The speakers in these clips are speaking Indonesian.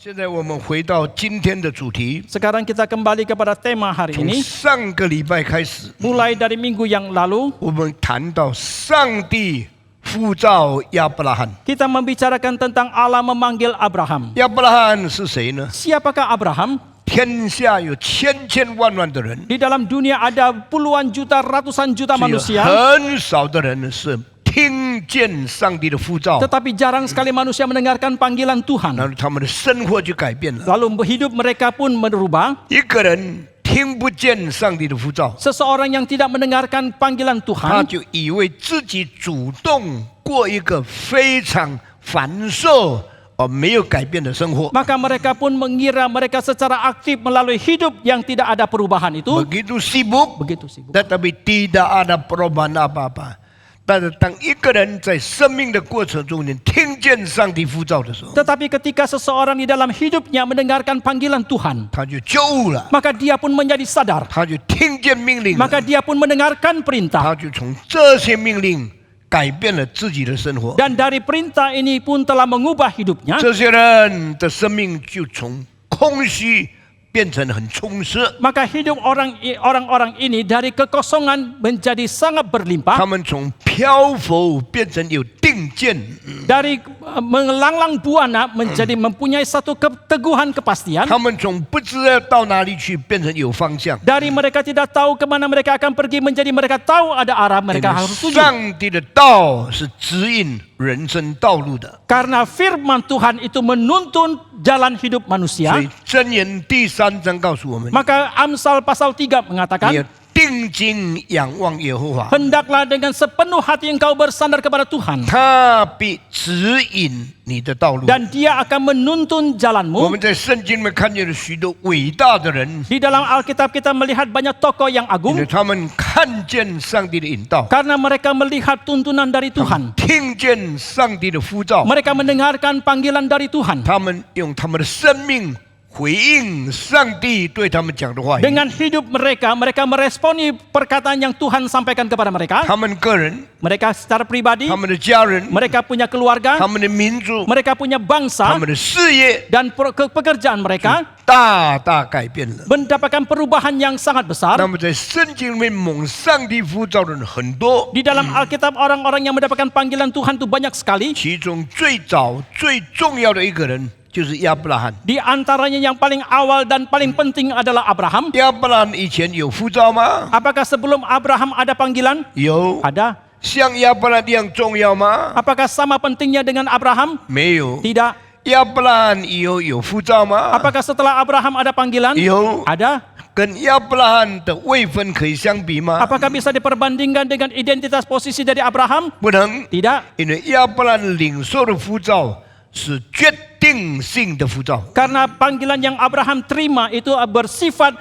现在我们回到今天的主题， Sekarang kita kembali kepada tema hari 从 ini. 上个礼拜开始， Mulai dari minggu yang lalu, 我们谈到上帝呼召亚伯拉罕。 kita membicarakan tentang Allah memanggil Abraham. 亚伯拉罕是谁呢？ Siapakah Abraham? 天下有千千万万的人， Di dalam dunia ada puluhan juta, ratusan juta 只有 manusia. 很少的人是听见上帝的呼召， Tetapi jarang sekali manusia mendengarkan panggilan Tuhan. 然后他们的生活就改变了。 Lalu hidup mereka pun berubah. 一个人听不见上帝的呼召， Seseorang yang tidak mendengarkan panggilan 他 Tuhan, 就以为自己主动过一个非常繁琐而没有改变的生活。 maka mereka pun mengira mereka secara aktif melalui hidup yang tidak ada perubahan itu. Begitu sibuk, Begitu sibuk. tetapi tidak ada perubahan apa-apa。但是当一个人在生命的过程中间听见上帝呼召的时候， Tetapi ketika seseorang di dalam hidupnya mendengarkan panggilan Tuhan, 他就觉悟了， maka dia pun menjadi sadar. 他就听见命令了， Maka dia pun mendengarkan perintah. 他就从这些命令改变了自己的生活。 Dan dari perintah ini pun telah mengubah hidupnya. 这些人的生命就从空虚变成很充实， Maka hidup orang-orang ini dari kekosongan menjadi sangat 他 berlimpah. 们从漂浮变成有定见， Dari melanglang buana menjadi mempunyai satu keteguhan kepastian. 他们从不知道到哪里去变成有方向。 Dari mereka tidak tahu kemana mereka akan pergi menjadi mereka tahu ada arah mereka harus tuju. 上帝的道是指引人生道路的， Karena firman Tuhan itu menuntun jalan hidup 所 manusia. 以箴言第3章告诉我们， Maka Amsal pasal 3你 mengatakan, 要定睛仰望耶和华， hendaklah dengan sepenuh hati engkau bersandar kepada Tuhan, 他必指引你的道路。 dan dia akan menuntun 我 jalanmu. 们在圣经里面看见了许多伟大的人， Di dalam Alkitab kita melihat banyak tokoh yang 因 agung 为他们看见上帝的引导， karena mereka melihat tuntunan dari Tuhan. 听见上帝的呼召， Mereka mendengarkan panggilan dari Tuhan. 他们用他们的生命回应上帝对他们讲的话语。 Dengan hidup mereka, mereka meresponi perkataan yang Tuhan sampaikan kepada mereka. 他们个人、 Mereka secara pribadi, 他们的家人、 mereka punya keluarga, 他们的民族、 mereka punya 他 bangsa, 们的事业， dan pekerjaan mereka 大大改变了。 mendapatkan perubahan yang sangat besar. 那么在圣经里面蒙上帝呼召的人很多， Di dalam Alkitab orang-orang yang mendapatkan panggilan Tuhan itu banyak sekali. 其中最早最重要的一个人就是亚伯拉罕。 Di antaranya yang paling awal dan paling penting adalah Abraham. 亚伯拉罕以前有呼召吗？ Apakah sebelum Abraham ada panggilan? 有。 Ada. 像亚伯拉罕一样重要吗？ Apakah sama pentingnya dengan Abraham? 没有。 Tidak. 亚伯拉罕以后有呼召吗？ Apakah setelah Abraham ada panggilan? 有。 Ada. 跟亚伯拉罕的位分可以相比吗？ Apakah bisa diperbandingkan dengan identitas posisi dari Abraham? 不能， Tidak. 因为亚伯拉罕领受的呼召是决定性的呼召。 Karena panggilan yang Abraham terima itu bersifat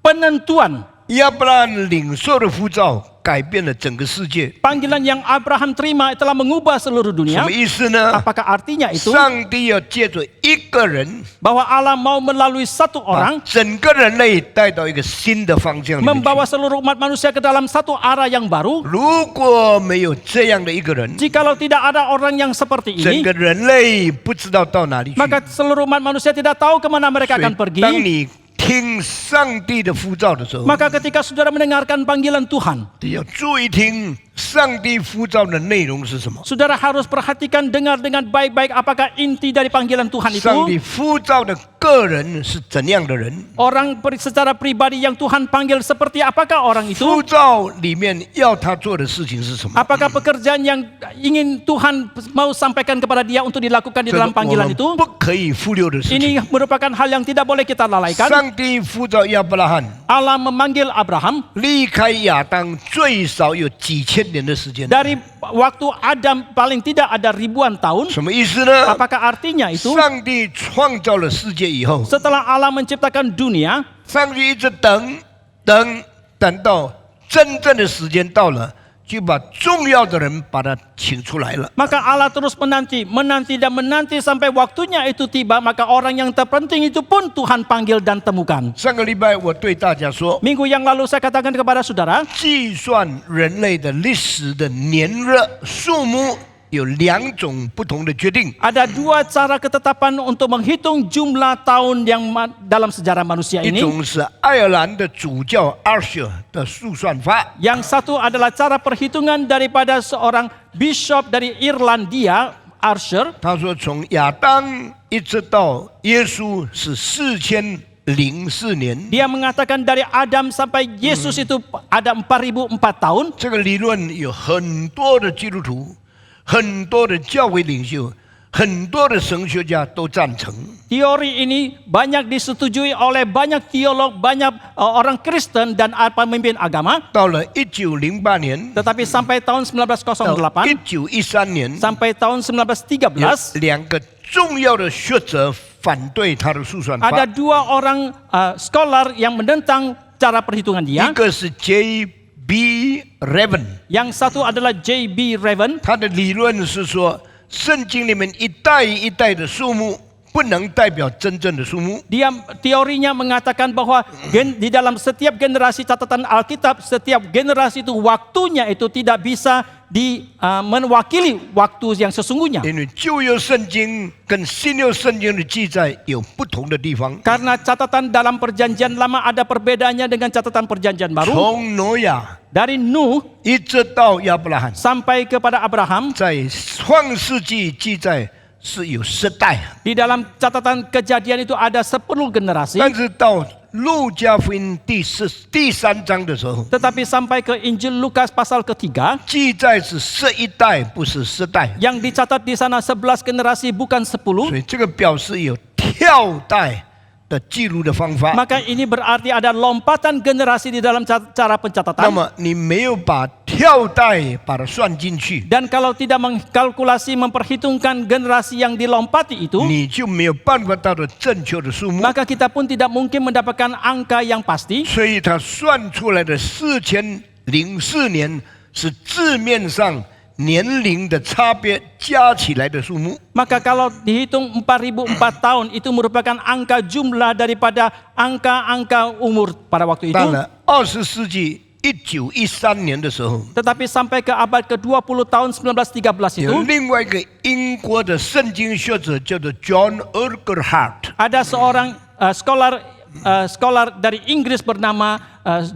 penentuan. 亚伯拉罕领受的呼召改变了整个世界， Panggilan yang Abraham terima telah mengubah seluruh 什 dunia. 么意思呢？ Apakah artinya itu 上帝要借着一个人， bahwa Allah mau melalui satu 把 orang 整个人类带到一个新的方向里面去。 membawa seluruh umat manusia ke dalam satu arah yang baru? 如果没有这样的一个人， Jikalau tidak ada orang yang seperti 整 ini, 个人类不知道到哪里去。 maka seluruh umat manusia tidak tahu kemana mereka 所 akan 以 pergi. 当你听上帝的呼召的时候， Maka ketika saudara mendengarkan panggilan Tuhan, 你要注意听上帝呼召的内容是什么。 saudara harus perhatikan, dengar dengan baik-baik apakah inti dari panggilan Tuhan 上 itu. 帝呼召的个人是怎样的人？ Orang secara pribadi yang Tuhan panggil seperti apakah orang itu? 呼召里面要他做的事情是什么？ Apakah pekerjaan yang ingin Tuhan mau sampaikan kepada dia untuk dilakukan di 这是 dalam 我 panggilan 们 itu? 不可以忽略的事情。 Ini merupakan hal yang tidak boleh kita lalaikan. 上帝呼召亚伯拉罕 Allah memanggil Abraham 离开亚当最少有几千年的时间， dari waktu Adam paling tidak ada ribuan tahun. 什么意思呢？ Apakah artinya itu 上帝创造了世界以后， setelah Allah menciptakan dunia, 上帝一直等到真正的时间到了，就把重要的人把他请出来了。 maka Allah terus menanti dan menanti sampai waktunya itu tiba, maka orang yang terpenting itu pun Tuhan panggil dan temukan. 上个礼拜我对大家说， Minggu yang lalu saya katakan kepada saudara, 计算人类的历史的年日数目有2种不同的决定。 Ada dua cara ketetapan untuk menghitung jumlah tahun yang dalam sejarah manusia 一 ini. 种是爱尔兰的主教 Archer 的数算法， Yang satu adalah cara perhitungan daripada seorang bishop dari Irlandia, Archer. 他说从亚当一直到耶稣是4004年。 Dia mengatakan dari Adam sampai Yesus itu ada 4004 tahun. 这个理论有很多的基督徒、很多的教会领袖、很多的神学家都赞成。 Teori ini banyak disetujui oleh banyak teolog, banyak orang Kristen dan pemimpin agama. 到了1908年 Tetapi sampai tahun 到 1908 1913年， sampai tahun 1913, 有2个重要的学者反对他的数算法， ada dua orang scholar yang menentang cara perhitungan 一 dia. 个是 J.B. Raven， Yang satu adalah J.B. Raven. 他的理论是说，圣经里面一代一代的数目不能代表真正的数目。 Dia teorinya mengatakan bahwa di dalam setiap generasi catatan Alkitab, setiap generasi itu waktunya itu tidak bisa mewakili waktu yang sesungguhnya. 因为旧约圣经跟新约圣经的记载有不同的地方。 Karena catatan dalam perjanjian lama ada perbedaannya dengan catatan perjanjian baru. 从挪亚 Dari Nuh 一直到亚伯拉罕， sampai kepada Abraham, 在创世纪记载是有10代， di dalam catatan kejadian itu ada 10 generasi. 但是到路加福音第3章的时候， Tetapi sampai ke Injil Lukas pasal ketiga, 记载是11代，不是10代， yang dicatat di sana 11 generasi bukan 10. 所以这个表示有跳代的记录的方法。 Maka ini berarti ada lompatan generasi di dalam cara 那 pencatatan. 么你没有把跳代把它算进去， Dan kalau tidak mengkalkulasi, memperhitungkan generasi yang dilompati itu, 你就没有办法到达正确的数目。 maka kita pun tidak mungkin mendapatkan angka yang pasti. 所以他算出来的4004年是字面上年龄的差别加起来的数目。 Maka kalau dihitung 4004 tahun itu merupakan angka jumlah daripada angka-angka umur pada waktu itu. 到了20世纪1913年的时候， Tetapi sampai ke abad ke-20 tahun 1913 itu, 有另外一个英国的圣经学者叫做 John Urquhart， ada seorang scholar dari Inggris bernama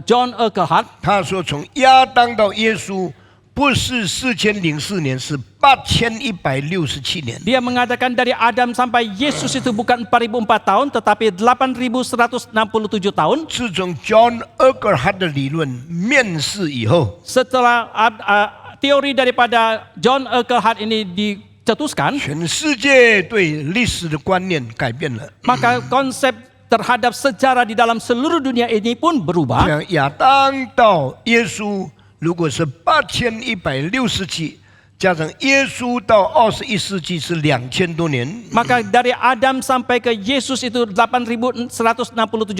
John Urquhart. 他说从亚当到耶稣不是4004年，是8167年。 Dia mengatakan dari Adam sampai Yesus itu bukan 4004 tahun, tetapi 8167 tahun. 自从 John Urquhart 的理论面世以后， Setelah teori daripada John Urquhart ini dicetuskan, 全世界对历史的观念改变了。 maka konsep terhadap sejarah di dalam seluruh dunia ini pun berubah. 像亚当到耶稣，如果是8167，加上耶稣到21世纪是2000多年。 Maka dari Adam sampai ke Yesus itu 8167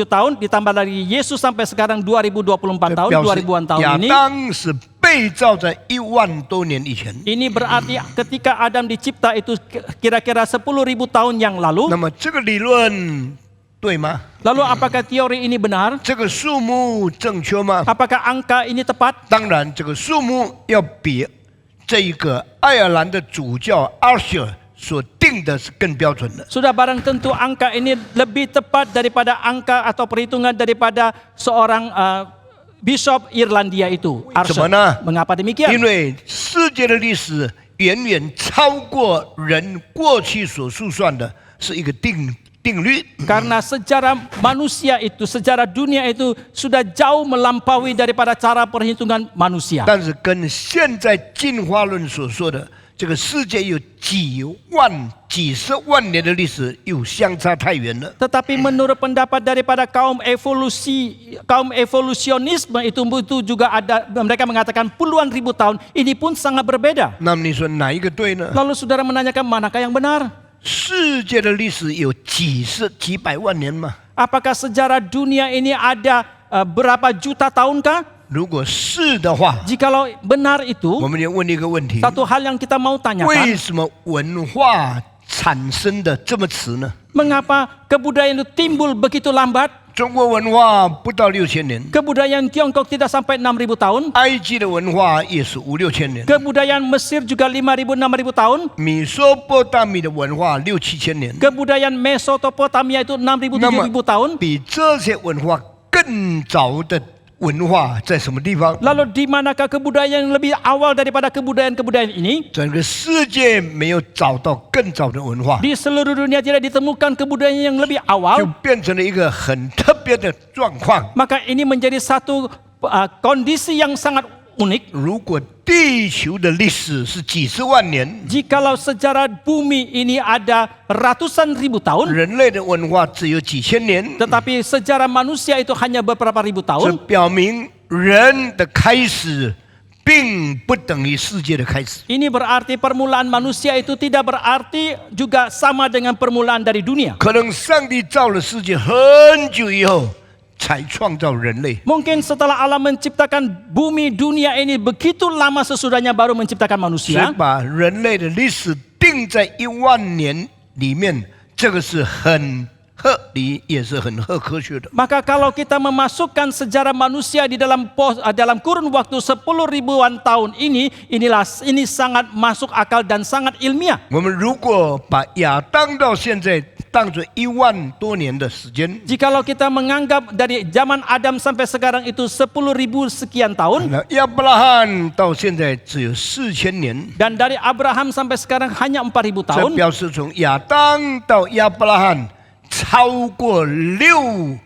tahun, ditambah dari Yesus sampai sekarang 2024 tahun, 2000-an tahun 亚 ini. 当是被造在10000多年以前。 Ini berarti ketika Adam dicipta itu kira-kira 10.000 tahun yang lalu. 那么这个理论对吗？ Lalu apakah teori ini benar? 这个数目正确吗？ Apakah angka ini tepat? 当然，这个数目要比这一个爱尔兰的主教 Archer 所定的是更标准的。 Sudah barang tentu angka ini lebih tepat daripada angka atau perhitungan daripada seorang bishop Irlandia itu, Archer. 怎么呢？ Mengapa 因 demikian? 为世界的历史远远超过人过去所述算的，是一个定律。 Karena sejarah manusia itu, sejarah dunia itu sudah jauh melampaui daripada cara perhitungan manusia. 但是跟现在进化论所说的这个世界有几十万年的历史又相差太远了。 Tetapi menurut pendapat daripada kaum evolusionisme itu juga ada, mereka mengatakan puluhan ribu tahun, ini pun sangat berbeda. 那么你说哪一个对呢？ Lalu saudara menanyakan manakah yang benar? 世界的历史有几百万年吗？ Apakah sejarah dunia ini ada berapa juta tahun kah? 如果是的话， Jikalau benar 我 itu, 们就问一个问题： satu hal yang kita mau 为 tanyakan, 什么文化产生的这么迟呢？ mengapa kebudayaan itu timbul begitu lambat? 中国文化不到6000年， Kebudayaan Tiongkok tidak sampai 6.000 tahun. 埃及的文化也是5、6千年， Kebudayaan Mesir juga 5.000 6.000 tahun. 米索波大米的文化6、7千年， Kebudayaan Mesopotamia itu 6.000 7.000 tahun. 比这些文化更早的文化在什么地方？ Lalu di manakah kebudayaan yang lebih awal daripada kebudayaan-kebudayaan ini? 整个世界没有找到更早的文化， Di seluruh dunia tidak ditemukan kebudayaan yang lebih 就 awal. 变成了一个很特别的状况。 Maka ini menjadi satu kondisi yang sangat unik. 如果地球的历史是几十万年， Jikalau sejarah bumi ini ada ratusan ribu tahun, 人类的文化只有几千年， tetapi sejarah manusia itu hanya beberapa ribu 这 tahun. 表明人的开始并不等于世界的开始。 Ini berarti permulaan manusia itu tidak berarti juga sama dengan permulaan dari dunia. 可能上帝造了世界很久以后才创造人类， Mungkin setelah Allah menciptakan bumi dunia ini begitu lama sesudahnya baru menciptakan 所以 manusia. 把人类的历史定在10000年里面，这个是很合理，也是很合科学的。 Maka kalau kita memasukkan sejarah manusia di dalam kurun waktu 10 ribuan tahun ini sangat masuk akal dan sangat ilmiah. 我们如果把亚当到现在当作10000多年的时间， Jikalau kita menganggap dari zaman Adam sampai sekarang itu 10.000 sekian tahun, 那亚伯拉罕到现在只有4000年， dan dari Abraham sampai sekarang hanya 4.000 这 tahun, 表示从亚当到亚伯拉罕超过6000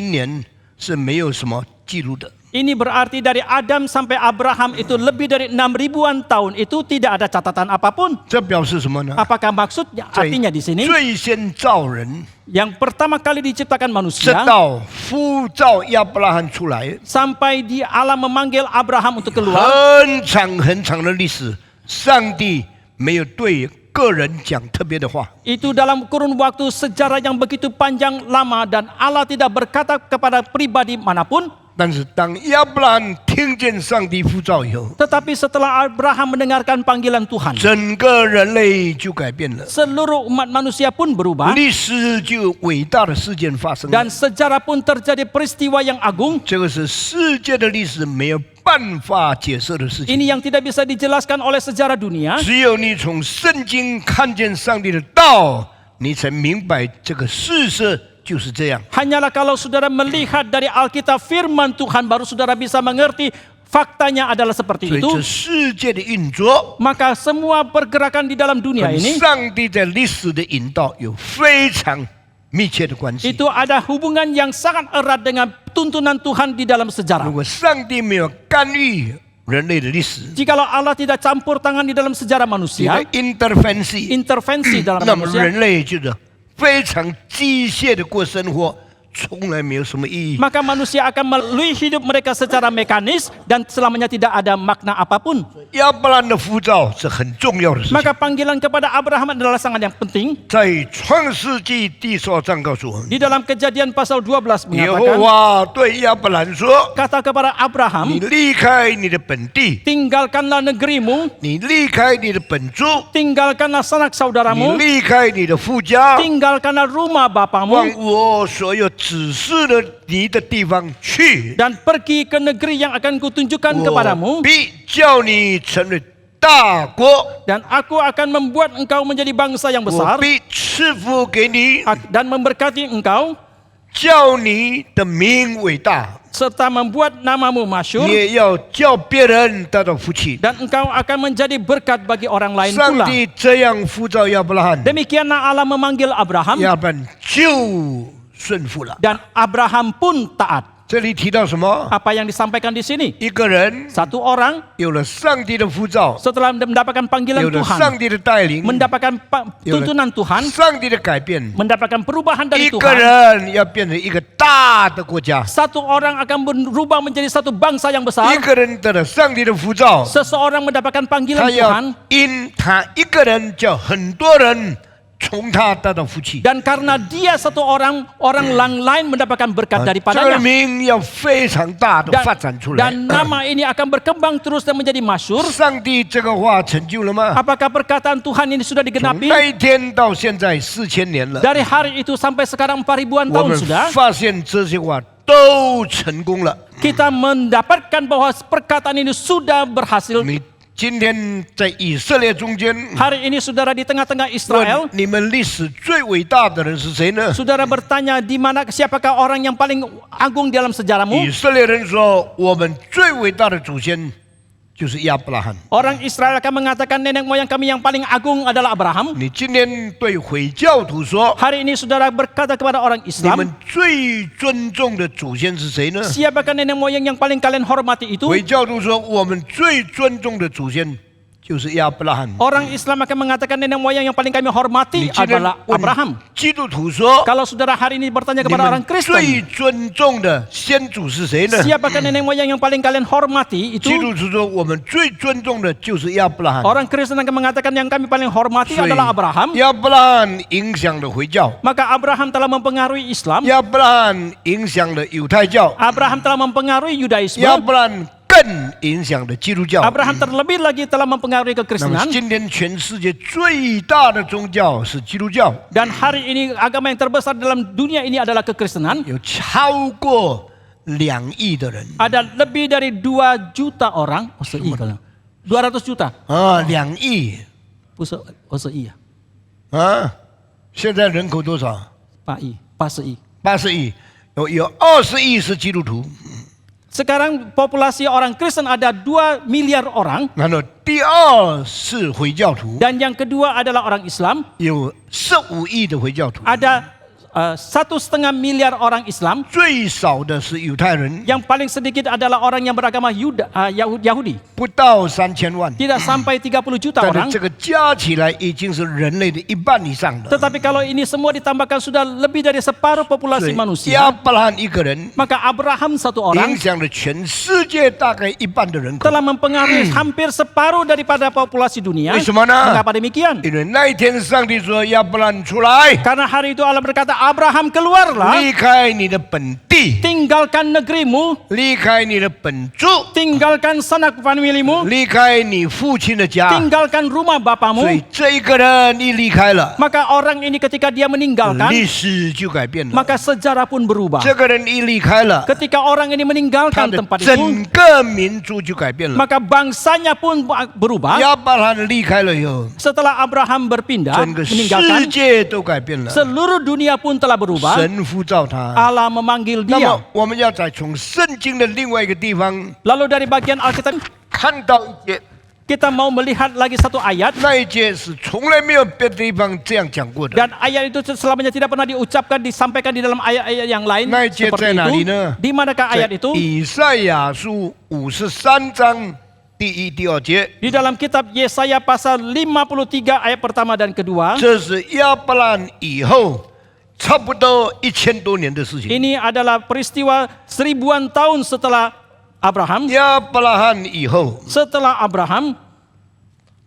年是没有什么记录的。 ini berarti dari Adam sampai Abraham itu lebih dari 6.000-an tahun itu tidak ada catatan apapun. 这表示什么呢？ Apakah maksudnya? Artinya di sini 最先造人， yang pertama kali diciptakan 直 manusia 到呼召亚伯拉罕出来， sampai di Allah memanggil Abraham untuk keluar, 很长很长的历史，上帝没有对个人讲特别的话。 itu dalam kurun waktu sejarah yang begitu panjang lama dan Allah tidak berkata kepada pribadi manapun. 但是当亚伯拉罕听见上帝呼召以后， Tetapi setelah Abraham mendengarkan panggilan Tuhan, 整个人类就改变了， seluruh umat manusia pun berubah 历史就有伟大的事件发生了。 dan sejarah pun terjadi peristiwa yang agung. 这个是世界的历史没有办法解释的事情。 Ini yang tidak bisa dijelaskan oleh sejarah dunia. 只有你从圣经看见上帝的道，你才明白这个事实就是这样。 Hanyalah kalau saudara melihat dari Alkitab firman Tuhan baru saudara bisa mengerti faktanya adalah 所 seperti 以 itu. 这世界的运作， Maka semua pergerakan di dalam dunia 跟 ini 上帝在历史的引导有非常密切的关系。 itu ada hubungan yang sangat erat dengan tuntunan Tuhan di dalam 如 sejarah. 果上帝没有干预人类的历史， Jikalau Allah tidak campur tangan di dalam sejarah 你 manusia, 的 intervention， intervensi dalam 那么 manusia, 人类就是非常机械的过生活，从来没有什么意义。 maka manusia akan melalui hidup mereka secara mekanis dan selamanya tidak ada makna apapun. 亚伯兰的呼召是很重要的事情。 Maka panggilan kepada Abraham adalah sangat yang penting. 在创世纪第12章告诉我们， Di dalam Kejadian pasal 12耶和 mengatakan, 华对亚伯兰说 kata kepada：“ 你 Abraham, 离开你的本地， tinggalkanlah negerimu, 你离开你的本族， tinggalkanlah sanak 你 saudaramu, 离开你的父家， tinggalkanlah rumah 往 bapamu, 我所有指示的你的地方去。 dan pergi ke negeri yang akan kutunjukkan 我 kepadamu, 必叫你成为大国， dan aku akan membuat engkau menjadi bangsa yang 我 besar, 必赐福给你， dan memberkati engkau, 叫你的名伟大， serta membuat namamu masyhur, 你也要叫别人得到福气。 dan engkau akan menjadi berkat bagi orang lain 上 pula. 帝这样呼召亚伯拉罕， Demikianlah Allah memanggil Abraham, 亚伯兰就顺服了。 dan Abraham pun taat. 这里提到什么？ Apa yang disampaikan di sini? 一个人 Satu orang 有了上帝的呼召， setelah mendapatkan panggilan 有了 Tuhan, 上帝的带领， mendapatkan 有了 tuntunan Tuhan, 上帝的改变， mendapatkan perubahan 一 dari 个 Tuhan, 人要变成一个大的国家， satu orang akan berubah menjadi satu bangsa yang besar. 一个人得了上帝的呼召， Seseorang mendapatkan 他 panggilan 要 Tuhan, 因他一个人叫很多人从他得到福气。 Dan karena dia satu orang lain mendapatkan berkat 这个 daripadanya. 名要非常大的发展出来。 Dan nama ini akan berkembang terus dan menjadi masyhur. 上帝这个话成就了吗？ Apakah perkataan Tuhan ini sudah 从 digenapi? 那一天到现在4000年了， Dari hari itu sampai sekarang 4000-an 我 tahun 们 sudah. 发现这些话都成功了。 Kita mendapatkan bahwa perkataan ini sudah berhasil. 你今天在以色列中间， Hari ini saudara di tengah-tengah Israel, 问你们历史最伟大的人是谁呢？ saudara bertanya di mana siapakah orang yang paling agung dalam sejarahmu? 以色列人说，我们最伟大的祖先就是亚伯拉罕。 Orang Israel akan mengatakan nenek moyang kami yang paling agung adalah Abraham. 你今天对回教徒说， Hari ini saudara berkata kepada orang 你 Islam, 们最尊重的祖先是谁呢？ siapakah nenek moyang yang paling kalian hormati itu? 回教徒说，我们最尊重的祖先就是亚伯拉罕。 Orang Islam akan mengatakan nenek moyang yang paling kami 你 hormati 今天 adalah 问 Abraham. 基督徒说， Kalau saudara hari ini bertanya 你 kepada 们 orang 最 Kristen, 尊重的先祖是谁呢？ siapakah nenek moyang yang paling kalian hormati 基 itu? 督徒说，我们最尊重的就是亚伯拉罕。 Orang Kristen akan mengatakan yang kami paling hormati 所以 adalah Abraham. 亚伯拉罕影响了回教， Maka Abraham telah mempengaruhi Islam. 亚伯拉罕影响了犹太教， Abraham telah mempengaruhi 亚 Yudaisme. 伯拉罕更影响了基督教。 Abraham terlebih lagi telah mempengaruhi 那么 kekristenan. 今天全世界最大的宗教是基督教， Dan hari ini agama yang terbesar dalam dunia ini adalah kekristenan. 有超过2亿的人 Ada lebih dari 2 juta orang. 200 juta. 啊，2亿不是20亿啊，啊！现在人口多少8亿、80亿。 ？80亿，有20亿是基督徒， Sekarang populasi orang Kristen ada 2 miliar orang. 然后第二是回教徒， Dan yang kedua adalah orang Islam. 有15亿的回教徒， Ada 1,5 miliar orang Islam. 最少的是犹太人， Yang paling sedikit adalah orang yang beragama Yahudi. 不到3000万， Tidak sampai 30 juta 但 orang. 是这个加起来已经是人类的1半以上了。 Tetapi kalau ini semua ditambahkan sudah lebih dari separuh 所 populasi 以 manusia. 亚伯拉罕一个人 Maka Abraham satu 影 orang 响了全世界大概1半的人口。 telah mempengaruhi hampir separuh daripada populasi dunia. 为什么呢？ Mengapa demikian? 因为那一天上帝说亚伯拉罕出来， Karena hari itu Allah berkata, Abraham keluarlah, 离开你的本地， tinggalkan negerimu, 离开你的本族， tinggalkan sanak familimu, 离开你父亲的家。 tinggalkan rumah 所 bapamu. 以这一个人一离开了， Maka orang ini ketika dia meninggalkan, 历史就改变了。 maka sejarah pun berubah. 这个人一离开了， Ketika orang ini 他 meninggalkan 的 tempat itu, 整个民族就改变了。 maka bangsanya pun berubah. 亚伯拉罕离开了以后， Setelah Abraham berpindah, 整个世 meninggalkan, 界都改变了。 seluruh dunia pun telah berubah. 神呼召他。 Allah memanggil 那 dia. 么我们要再从圣经的另外一个地方 Lalu dari bagian Alkitab, 看到一节， kita mau melihat lagi satu ayat. 那一节是从来没有别的地方这样讲过的。 Dan ayat itu selamanya tidak pernah diucapkan, disampaikan di dalam ayat-ayat yang lain. Nah, ayat Seperti在哪里 itu. 呢？ Di manakah 在 ayat itu? 以赛亚书53章第1、第2节， Di dalam kitab Yesaya pasal 53 ayat pertama dan kedua. 这是亚伯拉罕以后差不多1000多年的事情。 Ini adalah peristiwa 1000-an tahun setelah Abraham. 亚伯拉罕以后 Setelah Abraham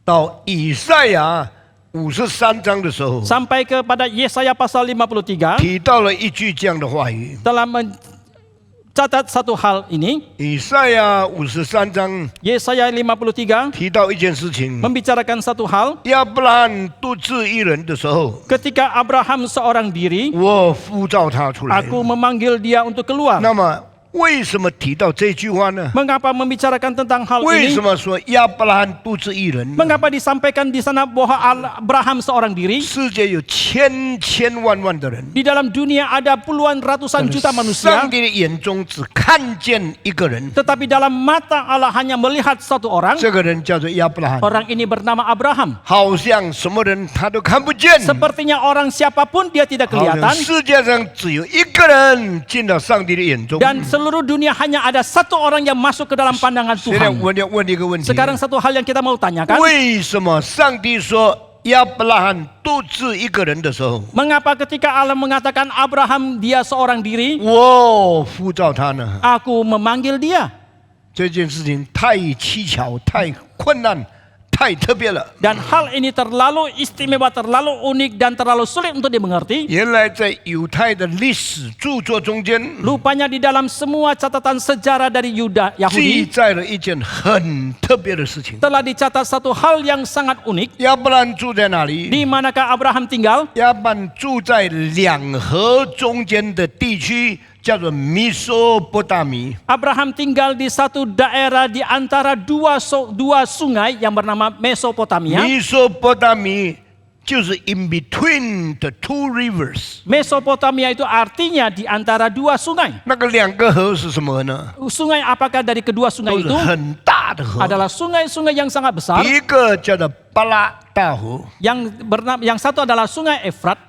到以赛亚53章的时候， sampai kepada Yesaya pasal 53提到了一句这样的话语。 telah mencatat satu hal ini. 以赛亚53章 Yesaya 53提到一件事情： membicarakan satu hal. 亚伯拉罕独自一人的时候， Ketika Abraham seorang diri, 我呼召他出来。 aku memanggil dia untuk keluar. 那么为什么提到这句话呢？ Mengapa membicarakan tentang hal 为 ini? 什么说亚伯拉罕独自一人？ Mengapa disampaikan di sana bahwa Abraham seorang diri? 世界有千万的人， Di dalam dunia ada puluhan ratusan juta manusia. 上帝的眼中只看见一个人， Tetapi dalam mata Allah hanya melihat satu orang. 这个人叫做亚伯拉罕， Orang ini bernama Abraham. 好像什么人他都看不见， Sepertinya orang siapapun dia tidak 好像 kelihatan. 世界上只有一个人进到上帝的眼中。 Dan seluruh dunia hanya ada satu orang yang masuk ke dalam pandangan 现在 Tuhan. 我要问一个问题： Sekarang satu hal yang kita mau tanyakan. 为什么上帝说亚伯拉罕独自一个人的时候， Mengapa ketika Allah mengatakan Abraham dia seorang diri, 我呼召他呢？ aku memanggil dia? 这件事情太蹊跷、太困难、太特别了。 Dan hal ini terlalu istimewa, terlalu unik dan terlalu sulit untuk dimengerti. 原来在犹太的历史著作中间， Rupanya di dalam semua catatan sejarah dari 记 Yahudi 载了一件很特别的事情。 telah dicatat satu hal yang sangat unik. 亚伯兰住在哪里？ Di manakah Abraham tinggal? 亚伯兰住在两河中间的地区，叫做米索波大米。 Abraham tinggal di satu daerah di antara dua sungai yang bernama Mesopotamia. 米索波大米就是 in between the two rivers。 Mesopotamia itu artinya di antara dua sungai. 那个两个河是什么呢？ Sungai apakah dari kedua sungai 都是 itu 很大的河。 adalah sungai-sungai yang sangat besar. 一个叫做巴拉大河， Yang satu adalah sungai Efrat,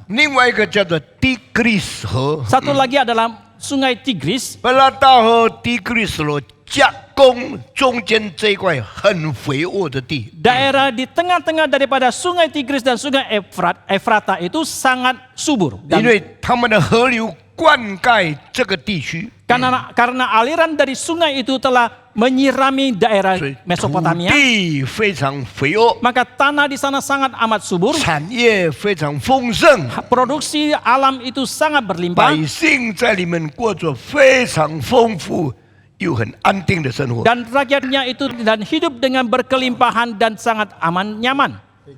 另外一个叫做底格里斯河。 satu lagi adalah sungai Tigris. 巴拉大河、底格里斯河加工中间这一块很肥沃的地， Daerah di tengah-tengah daripada sungai Tigris dan sungai Efrata itu sangat subur. 因为他们的河流灌溉这个地区， Karena aliran dari sungai itu telah menyirami daerah 所以土 Mesopotamia, 地非常肥沃， maka tanah di sana sangat amat subur. 产业非常丰盛， Produksi alam itu sangat berlimpah 百姓在里面过着非常丰富又很安定的生活。 dan rakyatnya itu dan hidup dengan berkelimpahan dan sangat aman nyaman.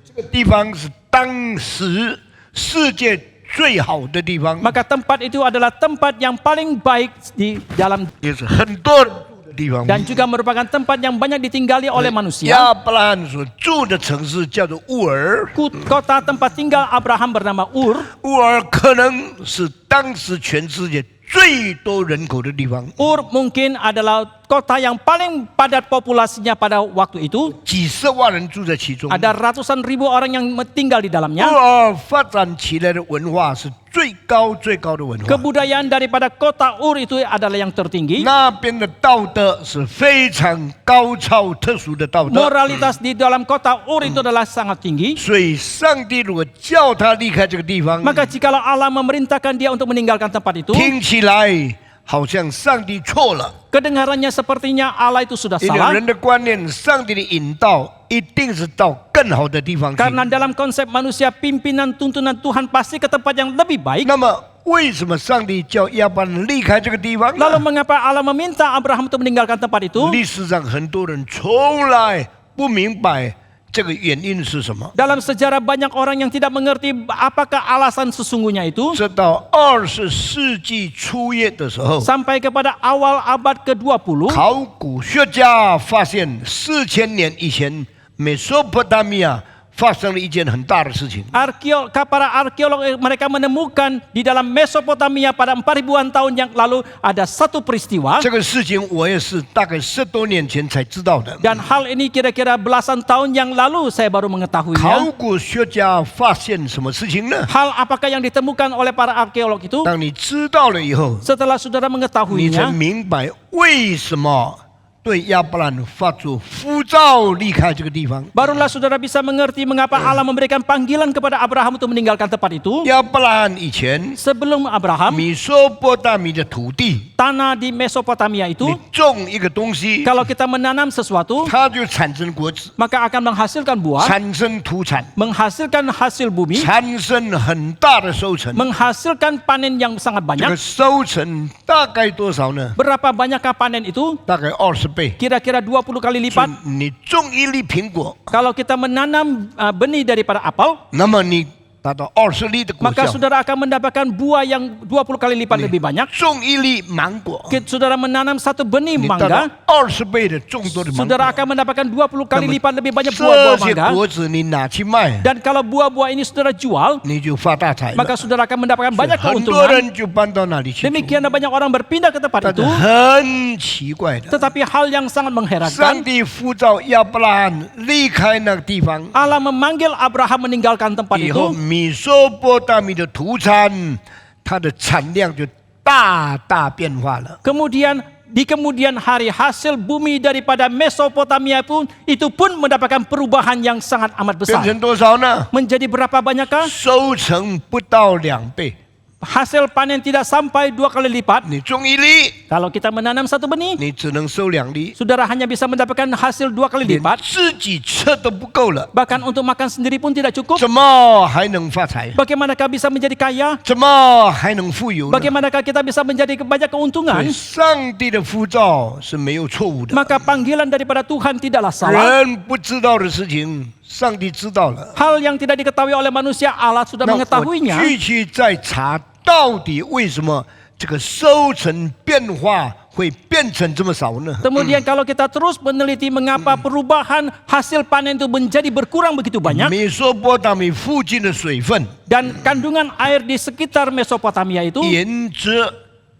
这个地方是当时世界最好的地方， Maka tempat itu adalah tempat yang paling baik di dalam 也是很多人住的地方。 dan juga merupakan tempat yang banyak ditinggali oleh manusia. 亚伯拉罕所住的城市叫做乌尔， Kota tempat tinggal Abraham bernama Ur. 乌尔可能是当时全世界最多人口的地方， Ur mungkin adalah kota yang paling padat populasinya pada waktu itu. 几十万人住在其中。 Ada ratusan ribu orang yang tinggal di 乌 dalamnya. 尔发展起来的文化是最高的文化， Kebudayaan daripada kota Ur itu adalah yang tertinggi. 那边的道德是非常高超特殊的道德。 Moralitas di dalam kota Ur itu adalah sangat tinggi. 所以，上帝如果叫他离开这个地方， Maka jikalau Allah memerintahkan dia untuk meninggalkan tempat itu, 听起来好像上帝错了。 kedengarannya sepertinya Allah itu sudah 因为 salah. 人的观念，上帝的引导一定是到更好的地方去。 Karena dalam konsep manusia, pimpinan tuntunan Tuhan pasti ke tempat yang lebih baik. 那么，为什么上帝叫亚伯兰离开这个地方呢？ Lalu mengapa Allah meminta Abraham untuk meninggalkan tempat itu? 历史上很多人从来不明白这个原因是什么。 Dalam sejarah banyak orang yang tidak mengerti apakah alasan sesungguhnya itu. 直到20世纪初叶的时候， Sampai kepada awal abad ke-20, 考古学家发现4000年以前，美索不达米亚发生了一件很大的事情。 para arkeolog mereka menemukan di dalam Mesopotamia pada 4000-an tahun yang lalu ada satu peristiwa. 这个事情我也是大概10多年前才知道的。 Dan hal ini kira-kira belasan tahun yang lalu saya baru 考 mengetahuinya. 古学家发现什么事情呢？ Hal apakah yang ditemukan oleh para arkeolog itu? 当你知道了以后， Setelah saudara 你才 mengetahuinya, 明白为什么对亚伯兰发出呼召离开这个地方。 barulah saudara bisa mengerti mengapa Allah memberikan panggilan kepada Abraham untuk meninggalkan tempat itu. 亚伯兰以前 Sebelum Abraham, 米索不达米的土地， tanah di Mesopotamia itu, 你种一个东西， kalau kita menanam sesuatu, 它就产生果子， maka akan menghasilkan buah, 产生土产， menghasilkan hasil bumi, 产生很大的收成。 menghasilkan panen yang sangat 这个 banyak. 收成大概多少呢？ Berapa banyakkah panen itu? 大概20倍。 Kira-kira 20 kali 所 lipat. 以你种一粒苹果， Kalau kita menanam benih daripada apel, 那么你达到20粒的果 maka 效。 saudara akan mendapatkan buah yang 20 kali lipat lebih banyak. 种一粒芒果， Saudara menanam satu benih 你达到 mangga, 20倍的种多的芒果。 saudara akan mendapatkan 20 kali lipat lebih banyak 这 buah-buah 些 mangga. 果子你拿去卖， Dan kalau buah-buah ini saudara jual, 你就发大财了。 maka saudara akan mendapatkan banyak 很多 keuntungan. 人就搬到那里去住。 Demikian banyak orang berpindah ke tempat 但是 itu. 很奇怪的， Tetapi hal yang sangat 上 mengherankan, 帝呼召亚伯拉罕离开那个地方 Allah memanggil Abraham meninggalkan tempat 以后， itu. 米索不达米的土产，它的产量就大大变化了。 Kemudian di kemudian hari hasil bumi daripada Mesopotamia pun itu pun mendapatkan perubahan yang sangat amat 变 besar. 成多少呢？ Menjadi berapa banyakkah? 收成不到2倍， hasil panen tidak sampai 2 kali lipat. 你种1粒， Kalau kita menanam 1 benih, 你只能收2粒， saudara hanya bisa mendapatkan hasil 2 kali 连 lipat. 自己吃都不够了， Bahkan untuk makan sendiri pun tidak cukup. 怎么还能发财？ Bagaimanakah bisa menjadi kaya? 怎么还能富有呢？ Bagaimanakah kita bisa menjadi banyak 所 keuntungan? 以上帝的呼召是没有错误的。 Maka panggilan daripada Tuhan tidaklah salah. 人不知道的事情，上帝知道了。 Hal yang tidak diketahui oleh manusia, Allah sudah 那我 mengetahuinya. 继续再查，到底为什么这个收成变化会变成这么少呢？ Kemudian kalau kita terus meneliti mengapa perubahan hasil panen itu menjadi berkurang begitu banyak, 美索不达米附近的水分 dan kandungan air di sekitar Mesopotamia itu 盐质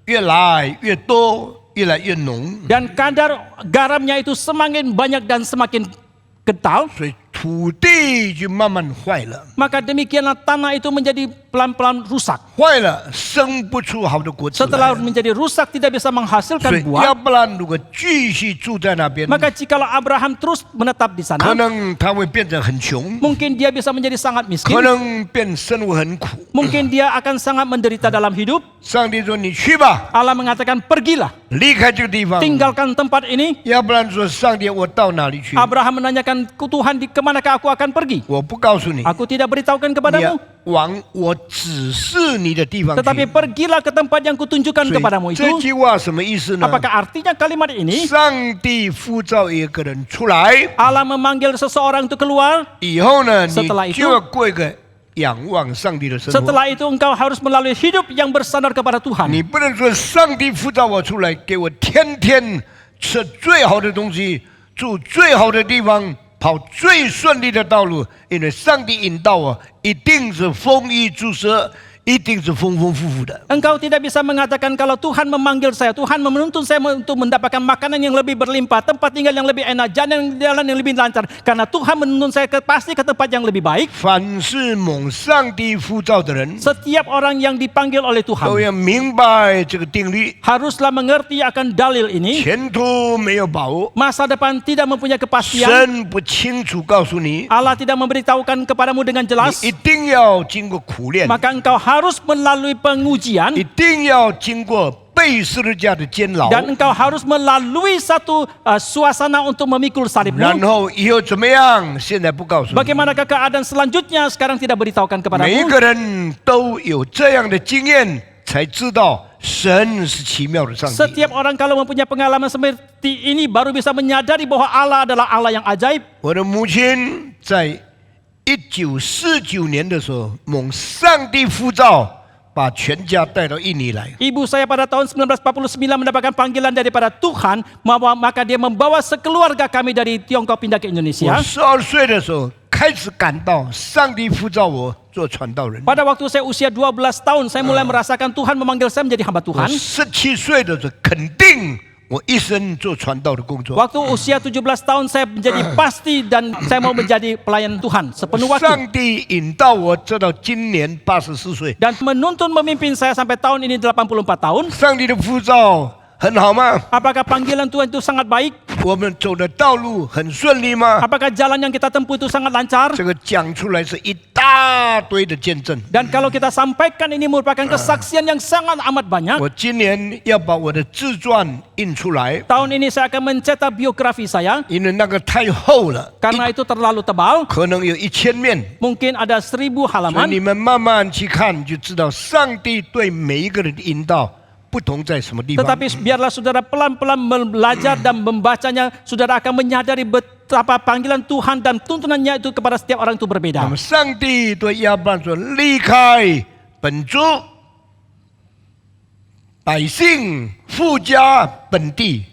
越来越多，越来越浓， dan kadar garamnya itu semakin banyak dan semakin kental, 所以土地就慢慢坏了， maka demikianlah tanah itu menjadi pelan-pelan rusak. 坏了生不出好的果子 Setelah 来。 menjadi rusak tidak bisa 所 menghasilkan 以亚 buah, 伯兰如果继续住在那边， maka jikalau Abraham terus menetap di 可 sana, 能他会变得很穷， mungkin dia bisa menjadi sangat 可 miskin, 能变生活很苦。 mungkin dia akan sangat menderita dalam hidup. 上帝说：“你去吧， Allah mengatakan pergilah, 离开这个地方。” tinggalkan tempat ini. 亚伯兰说：“上帝，我到哪里去？ Abraham menanyakan ke Tuhan, di kemanakah aku akan pergi? 我不告诉你， Aku tidak beritahukan 你 kepadamu, 往我指示你的地方 tetapi 去。 pergilah ke tempat yang kutunjukkan 所以 kepadamu 这 itu. 句话什么意思呢？ Apakah artinya kalimat ini? 上帝呼召一个人出来 Allah memanggil seseorang untuk keluar. 以后呢， Setelah 你 itu 就要过一个仰望上帝的生活。 Setelah itu engkau harus melalui hidup yang bersandar kepada Tuhan. 你不能说上帝呼召我出来，给我天天吃最好的东西，住最好的地方，跑最顺利的道路，因为上帝引导我，一定是丰衣足食，一定是丰丰富富的。 Engkau tidak bisa mengatakan kalau Tuhan memanggil saya, Tuhan menuntun saya untuk mendapatkan makanan yang lebih berlimpah, tempat tinggal yang lebih enak, jalan yang lebih lancar. Karena Tuhan menuntun saya pasti ke tempat yang lebih baik. 凡是蒙上帝呼召的人， Setiap orang yang dipanggil oleh 都 Tuhan 要明白这个定律： haruslah mengerti akan dalil ini. 前途没有把握， Masa depan tidak mempunyai kepastian. 神不清楚告诉你， Allah tidak memberitahukan kepadamu dengan 你 jelas. 一定要经过苦练， Maka engkau harus melalui pengujian 一定要经过背十字架的监牢。 dan engkau harus melalui satu suasana untuk memikul 然 salibmu. 后以后怎么样？现在不告诉你。 Bagaimanakah keadaan selanjutnya sekarang tidak beritahukan 每一 kepadamu. 个人都有这样的经验，才知道神是奇妙的上帝。 Setiap orang kalau mempunyai pengalaman seperti ini baru bisa menyadari bahwa Allah adalah Allah yang ajaib. 我的母亲在1949年的时候，蒙上帝呼召，把全家带到印尼来。 Ibu saya pada tahun 1949 mendapatkan panggilan daripada Tuhan, maka dia membawa sekeluarga kami dari Tiongkok pindah ke 我 Indonesia. 12岁的时候开始感到上帝呼召我做传道人。 Pada waktu saya usia 12 tahun, saya mulai merasakan Tuhan memanggil saya menjadi hamba 我 Tuhan. 17岁的时候肯定我一生做传道的工作。 Waktu usia 17 tahun saya menjadi pasti dan saya mau menjadi pelayan Tuhan sepenuh waktu. 上帝引导我直到今年84岁。 Dan menuntun memimpin saya sampai tahun ini 84 tahun. 上帝的呼召很好吗？ Apakah panggilan Tuhan itu sangat baik? 我们走的道路很顺利吗？ Apakah jalan yang kita tempuh itu sangat lancar? 这个讲出来是一大堆的见证。 Dan kalau kita sampaikan ini merupakan kesaksian yang sangat amat banyak. 我今年要把我的自传印出来， Tahun ini saya akan mencetak biografi saya 因为那个太厚了， karena itu terlalu tebal. 可能有1000面。 Mungkin ada 1000所以 halaman. 你们慢慢去看，就知道上帝对每一个人的引导不同在什么地方。 Tetapi biarlah saudara pelan-pelan belajar dan membacanya, saudara akan menyadari betapa panggilan Tuhan dan tuntunannya itu kepada setiap orang itu 那 berbeda. 么上帝对亚伯兰说：“离开本族、百姓、富家、本地。”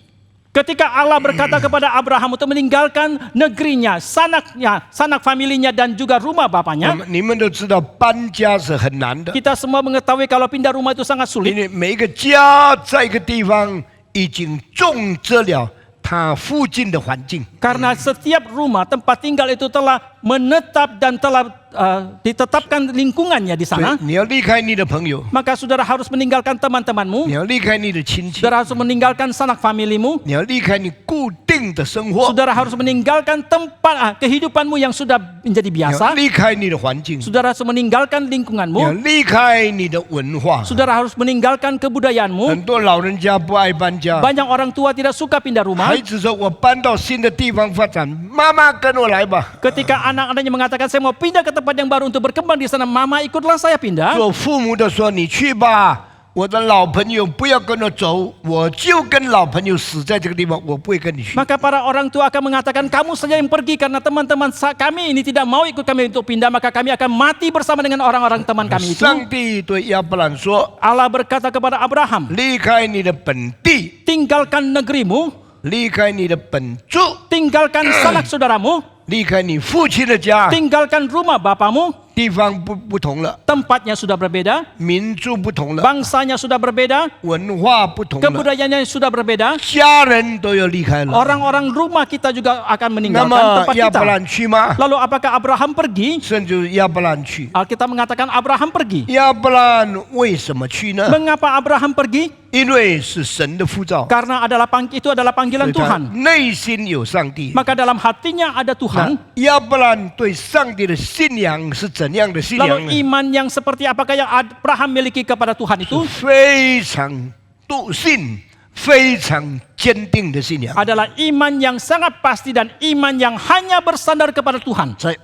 Ketika Allah berkata kepada Abraham untuk meninggalkan negerinya, sanak familinya dan juga rumah 那 bapaknya, 么你们都知道搬家是很难的， kita semua mengetahui kalau pindah rumah itu sangat 因 sulit. 为每一个家在一个地方已经种植了它附近的环境。 Karena setiap rumah tempat tinggal itu telah menetap dan telah ditetapkan lingkungannya di 所以 sana, 你要离开你的朋友， maka saudara harus meninggalkan 你 teman-temanmu, 要离开你的亲戚， saudara harus meninggalkan sanak familimu, 你要离开你固定的生活， saudara harus meninggalkan tempat kehidupanmu yang sudah menjadi 你要 biasa, 离开你的环境， saudara harus meninggalkan 你要 lingkunganmu, 离开你的文化。 saudara harus meninggalkan kebudayaanmu. 很多老人家不爱搬家， Banyak orang tua tidak suka pindah rumah. 孩子说：“我搬到新的地方发展，妈妈跟我来吧。 Ketika anak-anaknya mengatakan saya mau pindah ke tempat yang baru untuk berkembang di sana, mama ikutlah saya ” pindah. 做父母的说：“你去吧，我的老朋友不要跟我走，我就跟老朋友死在这个地方，我不会跟你去。” Maka para orang tua akan mengatakan kamu saja yang pergi karena teman-teman kami ini tidak mau ikut kami untuk pindah, maka kami akan mati bersama dengan orang-orang teman kami itu. 上帝对亚伯兰说 Allah berkata kepada Abraham,：“ 离开你的本地， tinggalkan negerimu, 离开你的本族， tinggalkan sanak saudaramu, 离开你父亲的家， tinggalkan rumah bapamu, 地方不同了， tempatnya sudah berbeda, 民族不同了， bangsanya sudah berbeda, 文化不同了， kebudayaannya sudah berbeda, 家人都要离开了。 orang-orang rumah kita juga akan 那 meninggalkan 么 tempat 亚伯 kita. 兰去吗？ Lalu apakah Abraham pergi? 甚至亚伯兰去。 Alkitab mengatakan Abraham pergi. 亚伯兰为什么去呢？ Mengapa Abraham pergi? 因为是神的呼召， Karena itu adalah 所 panggilan 以他 Tuhan. 内心有上帝。 Maka dalam hatinya ada 那 Tuhan. 亚伯兰对上帝的信仰是怎样的信仰 Lalu 呢？ iman yang seperti apakah yang Abraham miliki kepada Tuhan itu? 非常笃信、非常坚定的信仰， Adalah iman yang sangat pasti dan iman yang hanya bersandar kepada Tuhan. 在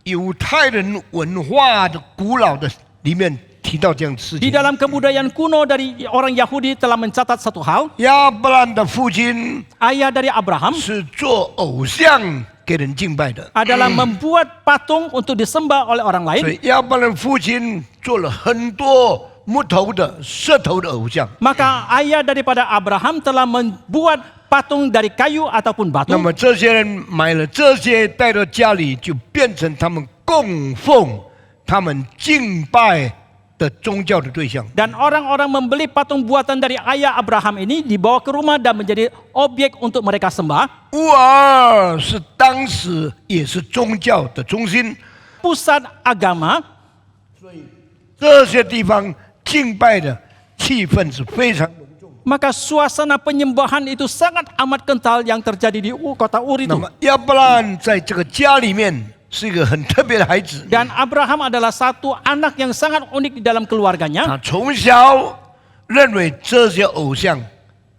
犹太人文化的古老的里面提到这样的事 Di 情。 dalam kebudayaan kuno dari orang Yahudi telah mencatat satu hal. 亚伯兰的父亲 Ayah dari Abraham 是做偶像给人敬拜的， adalah membuat patung untuk disembah oleh orang 所 lain. 以亚伯兰父亲做了很多木头的、石头的偶像。 Maka ayah daripada Abraham telah membuat patung dari kayu ataupun 那 batu. 么这些人买了这些带到家里，就变成他们供奉、他们敬拜的宗教的对象。 Dan orang-orang membeli patung buatan dari ayah Abraham ini dibawa ke rumah dan menjadi objek untuk mereka sembah. 乌尔是当时也是宗教的中心， Pusat agama, 这些地方敬拜的气氛是非常浓重。 maka suasana penyembahan itu sangat amat kental yang terjadi di kota Ur 那 itu. 么亚伯兰在这个家里面是一个很特别的孩子， Dan Abraham adalah satu anak yang sangat unik di dalam keluarganya. 他从小认为这些偶像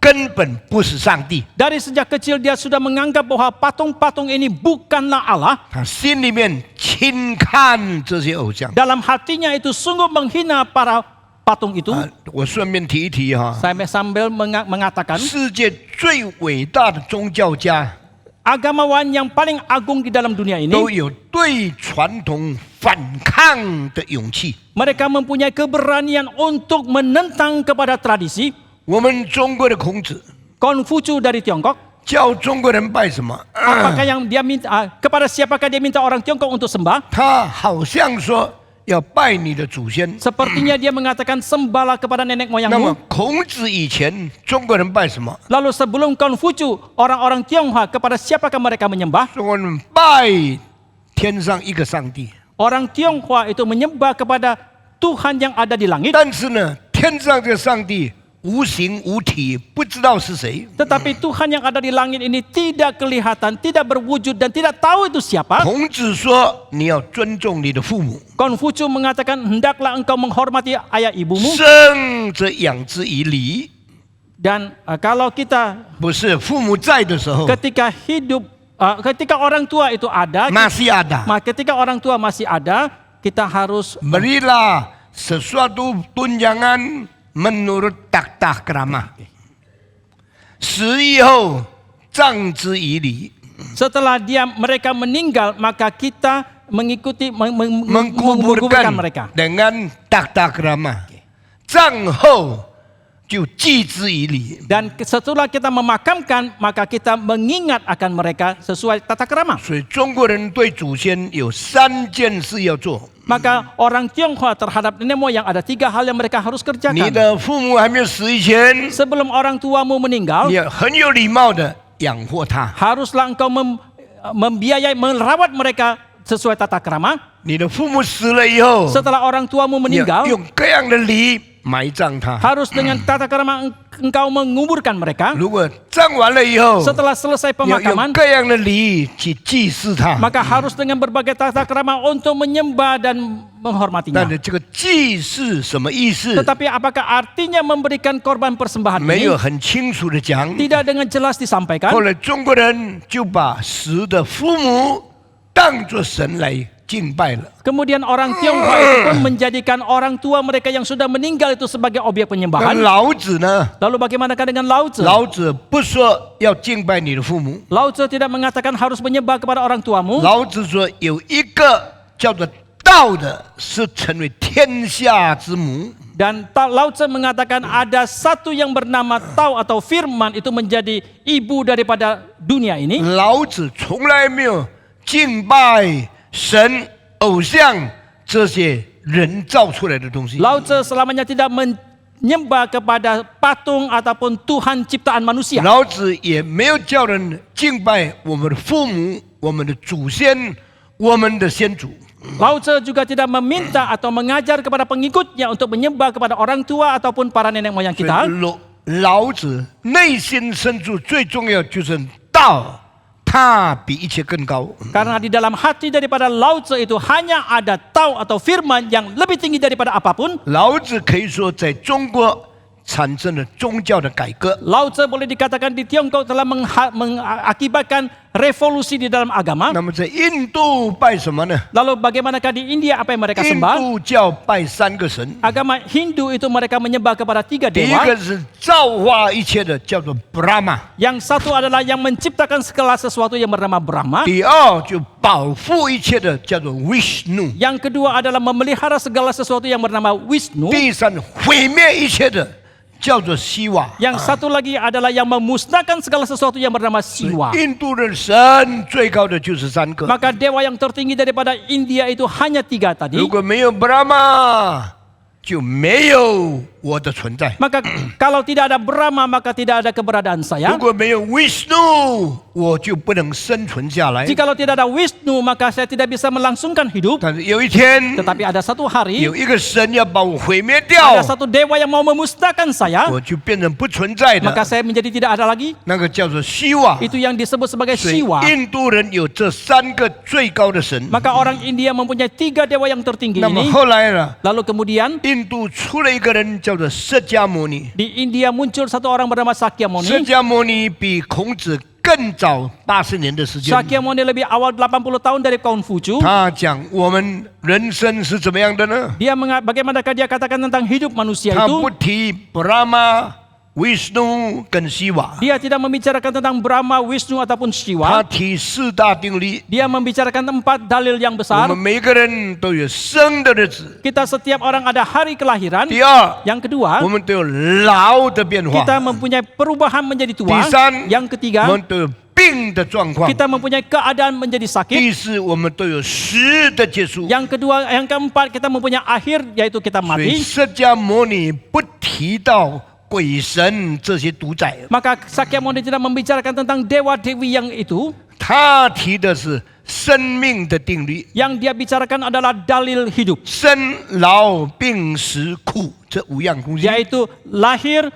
根本不是上帝， Dari sejak kecil dia sudah menganggap bahwa patung-patung ini bukanlah Allah. 他心里面轻看这些偶像。 Dalam hatinya itu sungguh menghina para patung itu. 我顺便提一提哈， Saya sambil mengatakan 世界最伟大的宗教家 agamawan yang paling agung di dalam dunia ini, 都有对传统反抗的勇气。 mereka mempunyai keberanian untuk menentang kepada tradisi. 我们中国的孔子 Konfusius dari Tiongkok, 教中国人拜什么？ apakah yang dia minta kepada siapakah dia minta orang Tiongkok untuk sembah? 他好像说要拜你的祖先。 Sepertinya dia mengatakan sembahlah kepada nenek 那么 moyangmu. 孔子以前中国人拜什么？ Lalu sebelum Konfusius, orang-orang Tionghoa kepada siapakah mereka menyembah? 中国人拜天上一个上帝， Orang Tionghoa itu menyembah kepada Tuhan yang ada di langit. 但是呢，天上这个上帝无形无体，不知道是谁。 Tetapi Tuhan yang ada di langit ini tidak kelihatan, tidak berwujud dan tidak tahu itu siapa. 孔子说：“你要尊重你的父母， Konfusius mengatakan hendaklah engkau menghormati ayah ibumu. 生则养之以礼。 Dan kalau kita 不是父母在的时候， ketika hidup, ketika orang tua itu ada, masih ada. ketika orang tua masih ada, kita harus Berilah sesuatu tunjangan menurut takhta krama. 死以后葬之以礼， setelah mereka meninggal, maka kita mengikuti menguburkan mereka. mengkuburkan dengan takhta krama. 葬后就祭之以礼。 Dan setelah kita memakamkan, maka kita mengingat akan mereka sesuai tata krama. 所以中国人对祖先有3件事要做。 Maka orang Tionghoa terhadap nenek moyang ada 3 hal yang mereka harus 你 kerjakan. 的父母还没有死以前， Sebelum orang tuamu meninggal, 你要很有礼貌的养活他。 haruslah engkau membiayai, merawat mereka sesuai tata krama. 你的父母死了以后， Setelah orang tuamu 你要 meninggal, 用各样的礼埋葬他。 harus dengan tata krama engkau menguburkan mereka. 如果葬完了以后， Setelah selesai 你要用 pemakaman, 各样的礼去祭祀他。 maka harus dengan berbagai tata krama untuk menyembah dan 但 menghormatinya. 是这个祭祀什么意思？ Tetapi apakah artinya memberikan korban persembahan 没 ini? 有很清楚的讲。 Tidak dengan jelas disampaikan. 后来中国人就把死的父母当作神来敬拜了。 Kemudian orang Tionghoa itu pun menjadikan orang tua mereka yang sudah meninggal itu sebagai objek 那 penyembahan. 老子呢？ Lalu bagaimanakah dengan Lao Tzu? 老子不说要敬拜你的父母， Lao Tzu tidak mengatakan harus menyembah kepada orang tuamu. 老子说有一个叫做道的，是成为天下之母。 Dan Lao Tzu mengatakan ada satu yang bernama Tao atau Firman itu menjadi ibu daripada dunia ini. 老子从来没有敬拜神、偶像这些人造出来的东西。 Lao Tzu selamanya tidak menyembah kepada patung ataupun Tuhan ciptaan manusia. 老子也没有叫人敬拜我们的父母、我们的祖先、我们的先祖。 Lao Tzu juga tidak meminta atau mengajar kepada pengikutnya untuk menyembah kepada orang tua ataupun para nenek moyang 所以 kita. 老子内心深处最重要就是道，它比一切更高。 Karena di dalam hati daripada Lao Tzu itu hanya ada Tao atau Firman yang lebih tinggi daripada apapun. 老子可以说在中国产生了宗教的改革。 Lao Tzu boleh dikatakan di Tiongkok telah mengakibatkan revolusi di dalam agama. 那么在印度拜什么呢？ Lalu bagaimanakah di India apa yang mereka 印 sembah? 度教拜三个神， Agama Hindu itu mereka menyembah kepada 3 第一 dewa. 个是造化一切的，叫做 Brahma； Yang satu adalah yang menciptakan segala sesuatu yang bernama Brahma. 第二就保护一切的，叫做 Vishnu； Yang kedua adalah memelihara segala sesuatu yang bernama Wisnu. 第三毁灭一切的，叫做希瓦。 Yang satu lagi adalah yang memusnahkan segala sesuatu yang bernama Siwa. 印度的神最高的就是三个， Maka dewa yang tertinggi daripada India itu hanya 3 tadi. 如果没有 Brahma，就没有我的存在； Maka kalau tidak ada Brahma maka tidak ada keberadaan 如 saya. 果没有 Vishnu，我就不能生存下来。 Jikalau tidak ada Wisnu maka saya tidak bisa melangsungkan hidup. 但是有一天， Tetapi ada satu hari 有一个神要把我毁灭掉， ada satu dewa yang mau memusnahkan saya, 我就变成不存在 maka 的， saya menjadi tidak ada lagi. 那个叫做希瓦。 Itu yang disebut sebagai 所以 Siwa. 印度人有这三个最高的神。 Maka orang India mempunyai 3 dewa yang tertinggi 那么 ini. 后来呢， Lalu kemudian 印度出了一个人叫做释迦牟尼。 di India muncul satu orang bernama 释 Sakyamuni. 迦牟尼比孔子更早80年的时间。 Sakyamuni lebih awal 80 tahun dari Konghucu. 他讲我们人生是怎么样的呢？ Dia bagaimanakah dia katakan tentang hidup manusia 他 itu? 不提 Brahma、Vishnu 跟希瓦， Dia tidak membicarakan tentang Brahma, Wisnu ataupun 他 Shiva. 提四大定律。 Dia membicarakan 4 dalil yang 我 besar. 们每个人都有生的日子。 Kita setiap orang ada hari kelahiran. 第二， Yang kedua, 我们都有老的变化。 kita mempunyai perubahan menjadi tua. Tisan, Yang 我 ketiga, 们都有病的状况。 kita mempunyai keadaan menjadi sakit. 第四，我们都有死的结束。 Yang kedua, yang keempat, kita mempunyai akhir yaitu kita 所以 mati. 释迦牟尼不提到鬼神这些主宰， Maka Sakyamuni tidak membicarakan tentang dewa-dewi yang itu. 他提的是生命的定律： Yang dia bicarakan adalah dalil hidup. 生老病死苦这5样东西。 Yaitu lahir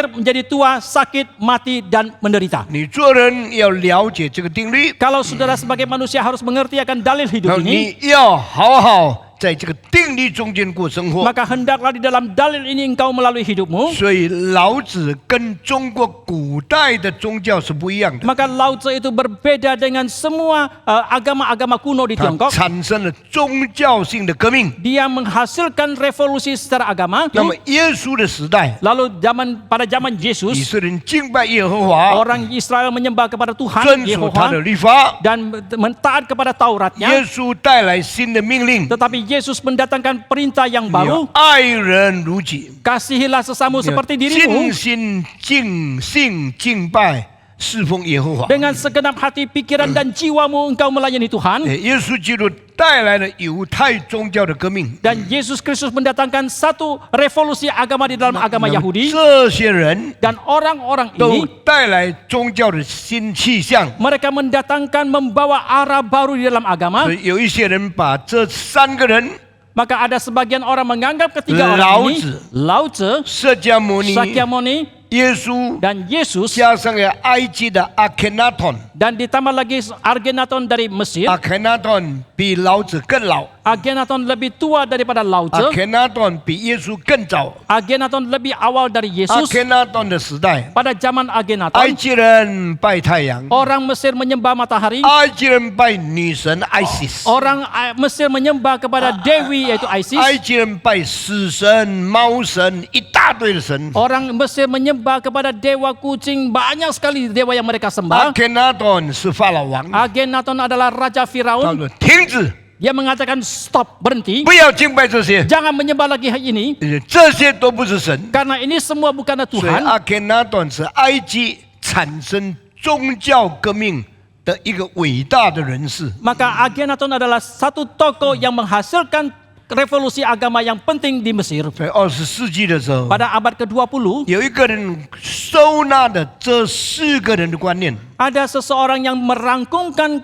menjadi tua, sakit, mati, dan menderita. 你做人要了解这个定律， Kalau saudara sebagai manusia harus mengerti akan dalil 然 hidup 后 ini, 你要好好在这个定律中间过生活。 maka hendaklah di dalam dalil ini engkau melalui hidupmu. 所以老子跟中国古代的宗教是不一样的， Maka Lao Tzu itu berbeda dengan semua agama-agama kuno di 它 Tiongkok. 产生了宗教性的革命。 Dia menghasilkan revolusi secara agama. 那么耶稣的时代， Lalu pada zaman 以 Yesus, 色列人敬拜耶和华， orang Israel menyembah kepada 遵 Tuhan 守他 Yehova 的律法。 dan mentaat kepada 耶 Tauratnya. 稣带来新的命令， Tetapi Yesus mendatangkan perintah yang 你要 baru. 爱人如己， Kasihilah sesamu 你要 seperti 尽 dirimu. 心尽性敬拜侍奉耶和华。 Dengan segenap hati, pikiran dan jiwamu engkau melayani Tuhan. 耶稣基督带来了犹太宗教的革命， Dan Yesus Kristus mendatangkan satu revolusi agama di dalam agama 那么 Yahudi. 这些人 Dan orang-orang 都 ini 带来宗教的新气象。 mereka mendatangkan membawa arah baru di dalam agama. 所以有一些人把这三个人 Maka ada sebagian orang menganggap ketiga Lao orang ini Tzu. Lao Tzu, 释迦牟尼、 Sakyamuni 耶稣 dan Yesus, 加上了埃及的阿肯纳顿， dan ditambah lagi Akhenaton dari Mesir. 阿肯纳顿比老子更老， Akhenaton lebih tua daripada Lao 阿 Tzu. 肯纳顿比耶稣更早。 Akhenaton lebih awal dari 阿 Yesus. 肯纳顿的时代， Pada zaman 埃 Akhenaton, 及人拜太阳， orang Mesir menyembah matahari. 埃及人拜女神 Isis， Orang Mesir menyembah kepada Dewi yaitu 埃 Isis. 及人拜死神、猫神，一大堆的神。 Orang Mesir menyembah kepada dewa kucing, banyak sekali dewa yang mereka 阿 sembah. 肯纳顿是法老王， Akhenaton adalah Raja 他 Firaun. 说停止， Dia mengatakan stop, berhenti. 不要敬拜这些， Jangan menyembah lagi ini. 这些都不是神。 Karena ini semua bukanlah 所以 Tuhan. 阿肯纳顿是埃及产生宗教革命的一个伟大的人士。 Maka Akhenaton adalah satu tokoh yang menghasilkan revolusi agama yang penting di Mesir. 在20世纪的时候， Pada abad ke-20, 有一个人收纳的这四个人的观念， ada seseorang yang merangkumkan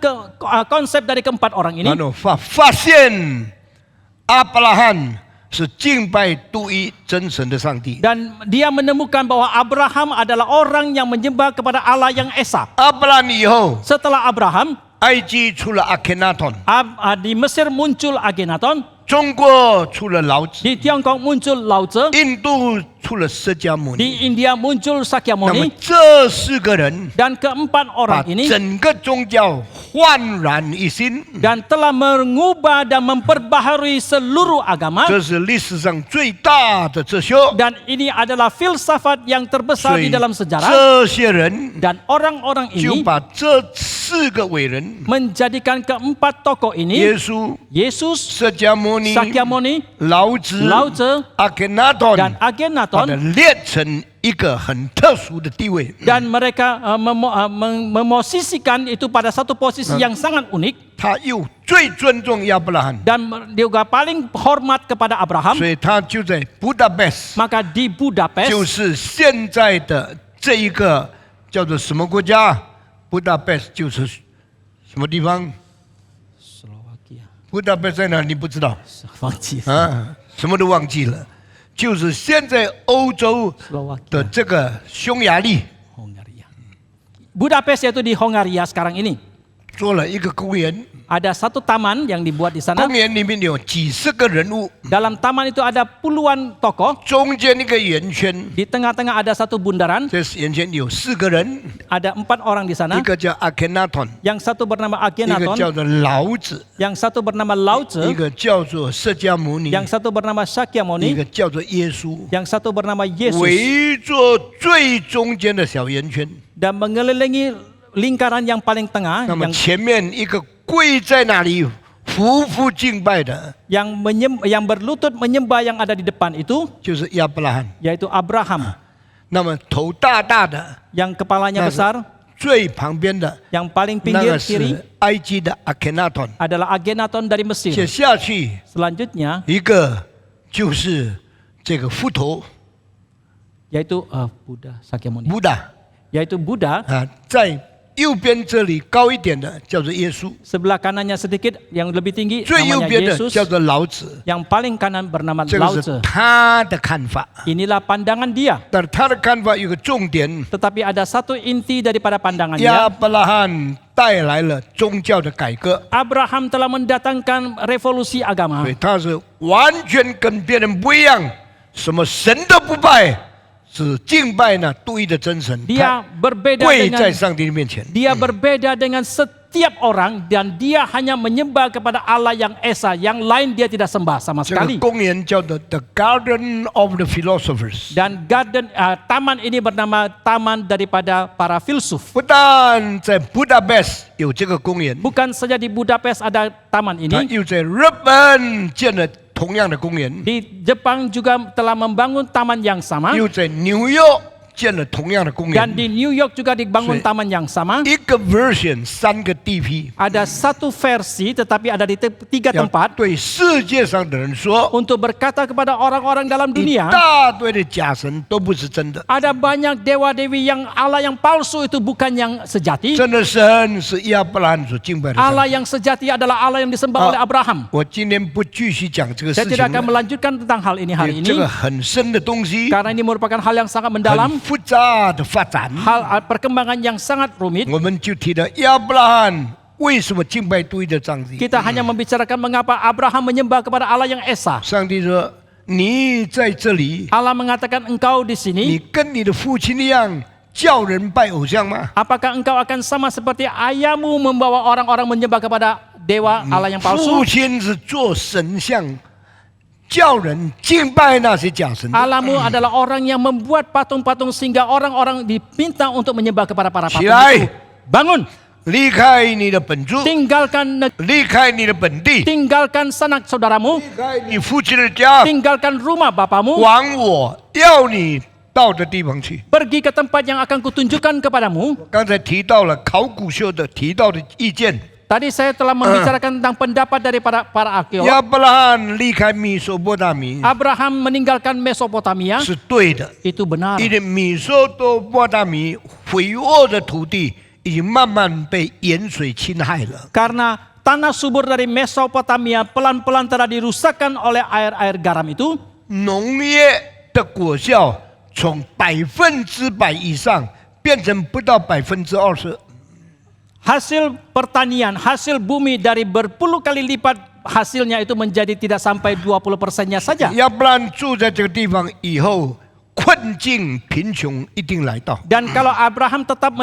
konsep dari keempat orang ini. 然后发现阿伯拉罕是敬拜独一真神的上帝。 Dan dia menemukan bahwa Abraham adalah orang yang menyembah kepada Allah yang Esa. 阿伯拉罕以后， Setelah Abraham, 埃及出了阿肯纳顿， di Mesir muncul Akhenaton, 中国出了老子， di Tiongkok muncul Lao Tzu, 印度出了释迦牟尼。 di India muncul 那么 Sakyamuni. 这四个人 Dan keempat 把 orang ini 整个宗教焕然一新， dan telah mengubah dan memperbaharui seluruh agama. 这是历史上最大的哲学。 Dan ini adalah filsafat yang 所 terbesar 以 di dalam sejarah. 这些人 Dan orang-orang 就 ini 把这四个伟人 menjadikan keempat tokoh 耶 ini, 稣、 Yesus, 释迦牟尼、 Sakyamuni, 老子、 Lao Tzu, 阿肯纳顿， dan 把它 Akhenaton. 列成一个很特殊的地位。 Dan mereka memosisikan itu pada satu posisi yang sangat unik. 他又最尊重亚伯拉罕， Dan juga paling hormat kepada Abraham. 所以他就在布达佩斯， Maka di 就 Budapest, 是现在的这一个叫做什么国家？布达佩斯就是什么地方？ Slovakia, 布达佩斯在哪？你不知道 忘记啊？什么都忘记了。就是现在欧洲的 Slovakia, 这个匈牙利 Hongaria. Budapest yaitu di Hongaria sekarang ini. 做了一个公园， Ada satu taman yang dibuat di sana. 公园里面有几十个人物， Dalam taman itu ada puluhan tokoh. 中间一个圆圈， Di tengah-tengah ada satu bundaran. 这圆圈有四个人， Ada 4 orang di 一 sana. 个叫阿肯纳顿， Yang satu bernama 一个 Akhenaton, 叫做老子， yang satu bernama Lao 一 Tzu, 个叫做释迦牟尼， yang satu bernama 一 Sakyamuni, 个叫做耶稣， yang satu bernama Yesus. 围着最中间的小圆圈。 Dan mengelilingi lingkaran yang paling tengah 那么 yang 前面一个跪在那里匍匐敬拜的， yang berlutut menyembah yang ada di depan itu 就是亚伯拉罕。 yaitu Abraham. 那么头大大的， Yang kepalanya 那 besar, 是最旁边的 yang paling 那 pinggir 个 kiri 是埃及的阿肯纳顿。 adalah Akhenaton dari 接 Mesir. 下去 Selanjutnya 一个就是这个斧头 yaitu Buddha Sakyamuni, 布达 yaitu Buddha. 啊，在右边这里高一点的叫做耶稣， Sebelah kanannya sedikit yang lebih tinggi 最右 namanya 边的 Yesus. 叫做老子， Yang paling kanan bernama 这 Lao 个是 Tzu. 他的看法。 Inilah pandangan dia. 但他的看法有个重点， Tetapi ada satu inti daripada pandangannya. 亚伯拉罕带来了宗教的改革， Abraham telah mendatangkan revolusi agama. 所以他是完全跟别人不一样，什么神都不拜，只敬拜那独一的真神， Dia 他 berbeda 跪在 dengan 上帝的面前。 dia berbeda dengan setiap orang dan dia hanya menyembah kepada Allah yang Esa, yang lain dia tidak sembah sama 这个 sekali. 公园叫做 The Garden of the Philosophers， Dan taman ini bernama taman daripada para filsuf. 不但在布达佩斯有这个公园， Bukan saja di Budapest ada taman 他 ini, 又在日本建了同样的公园， di Jepang juga telah membangun taman yang sama, 又在纽约建了同样的公 Dan 园， di New York juga dibangun Sweet. taman yang sama. 一个 version 3个地批， Ada satu versi tetapi ada di tiga 要 tempat 对世界上的人说， untuk berkata kepada orang-orang dalam 一 dunia, 大堆的假神都不是真的， ada banyak dewa-dewi yang Allah yang palsu itu bukan yang sejati. 真的神是亚伯拉罕所敬拜的 Allah 神。 yang sejati adalah Allah yang disembah oleh Abraham. 我今天不继续讲这个 Saya 事情 tidak akan 了， melanjutkan tentang hal ini 因 hari 为这 ini 个很深的东西， karena ini merupakan hal yang sangat 很 mendalam, 复杂的发展。 hal perkembangan yang sangat rumit. 我们就提到亚伯拉罕为什么敬拜对的上帝？ Kita hanya membicarakan mengapa Abraham menyembah kepada Allah yang esa. 上帝说：“你在这里， Allah mengatakan engkau di 你 sini, 跟你的父亲一样叫人拜偶像吗？ apakah engkau akan sama seperti ayahmu membawa orang-orang menyembah kepada dewa Allah yang 父 palsu? 亲是做神像，叫人敬拜那些假神的。 Allahmu adalah orang yang membuat patung-patung sehingga orang-orang diminta untuk menyembah kepada para patung Silai. itu. Bangun, 离开你的本族， tinggalkan 离开你的本地， tinggalkan sanak saudaramu, 离开你父亲的家， tinggalkan rumah bapamu, 往我要你到的地方去。 pergi ke tempat yang akan kutunjukkan kepadamu. 刚才提到了考古学的提到的意见， Tadi saya telah membicarakan tentang pendapat daripada para arkeolog. 亚伯拉罕离开米索波大米 Abraham meninggalkan Mesopotamia, 是对的， itu benar. 因为米索波大米肥沃的土地已经慢慢被盐水侵害了。 Karena tanah subur dari Mesopotamia pelan-pelan telah dirusakkan oleh air-air garam itu. 农业的果效从100%以上变成不到20%。 Hasil pertanian, hasil bumi dari berpuluh kali lipat hasilnya itu menjadi tidak sampai 20%-nya saja. 要不然住在这个地方以后，困境贫穷一定来到。 Dan kalau Abraham tetap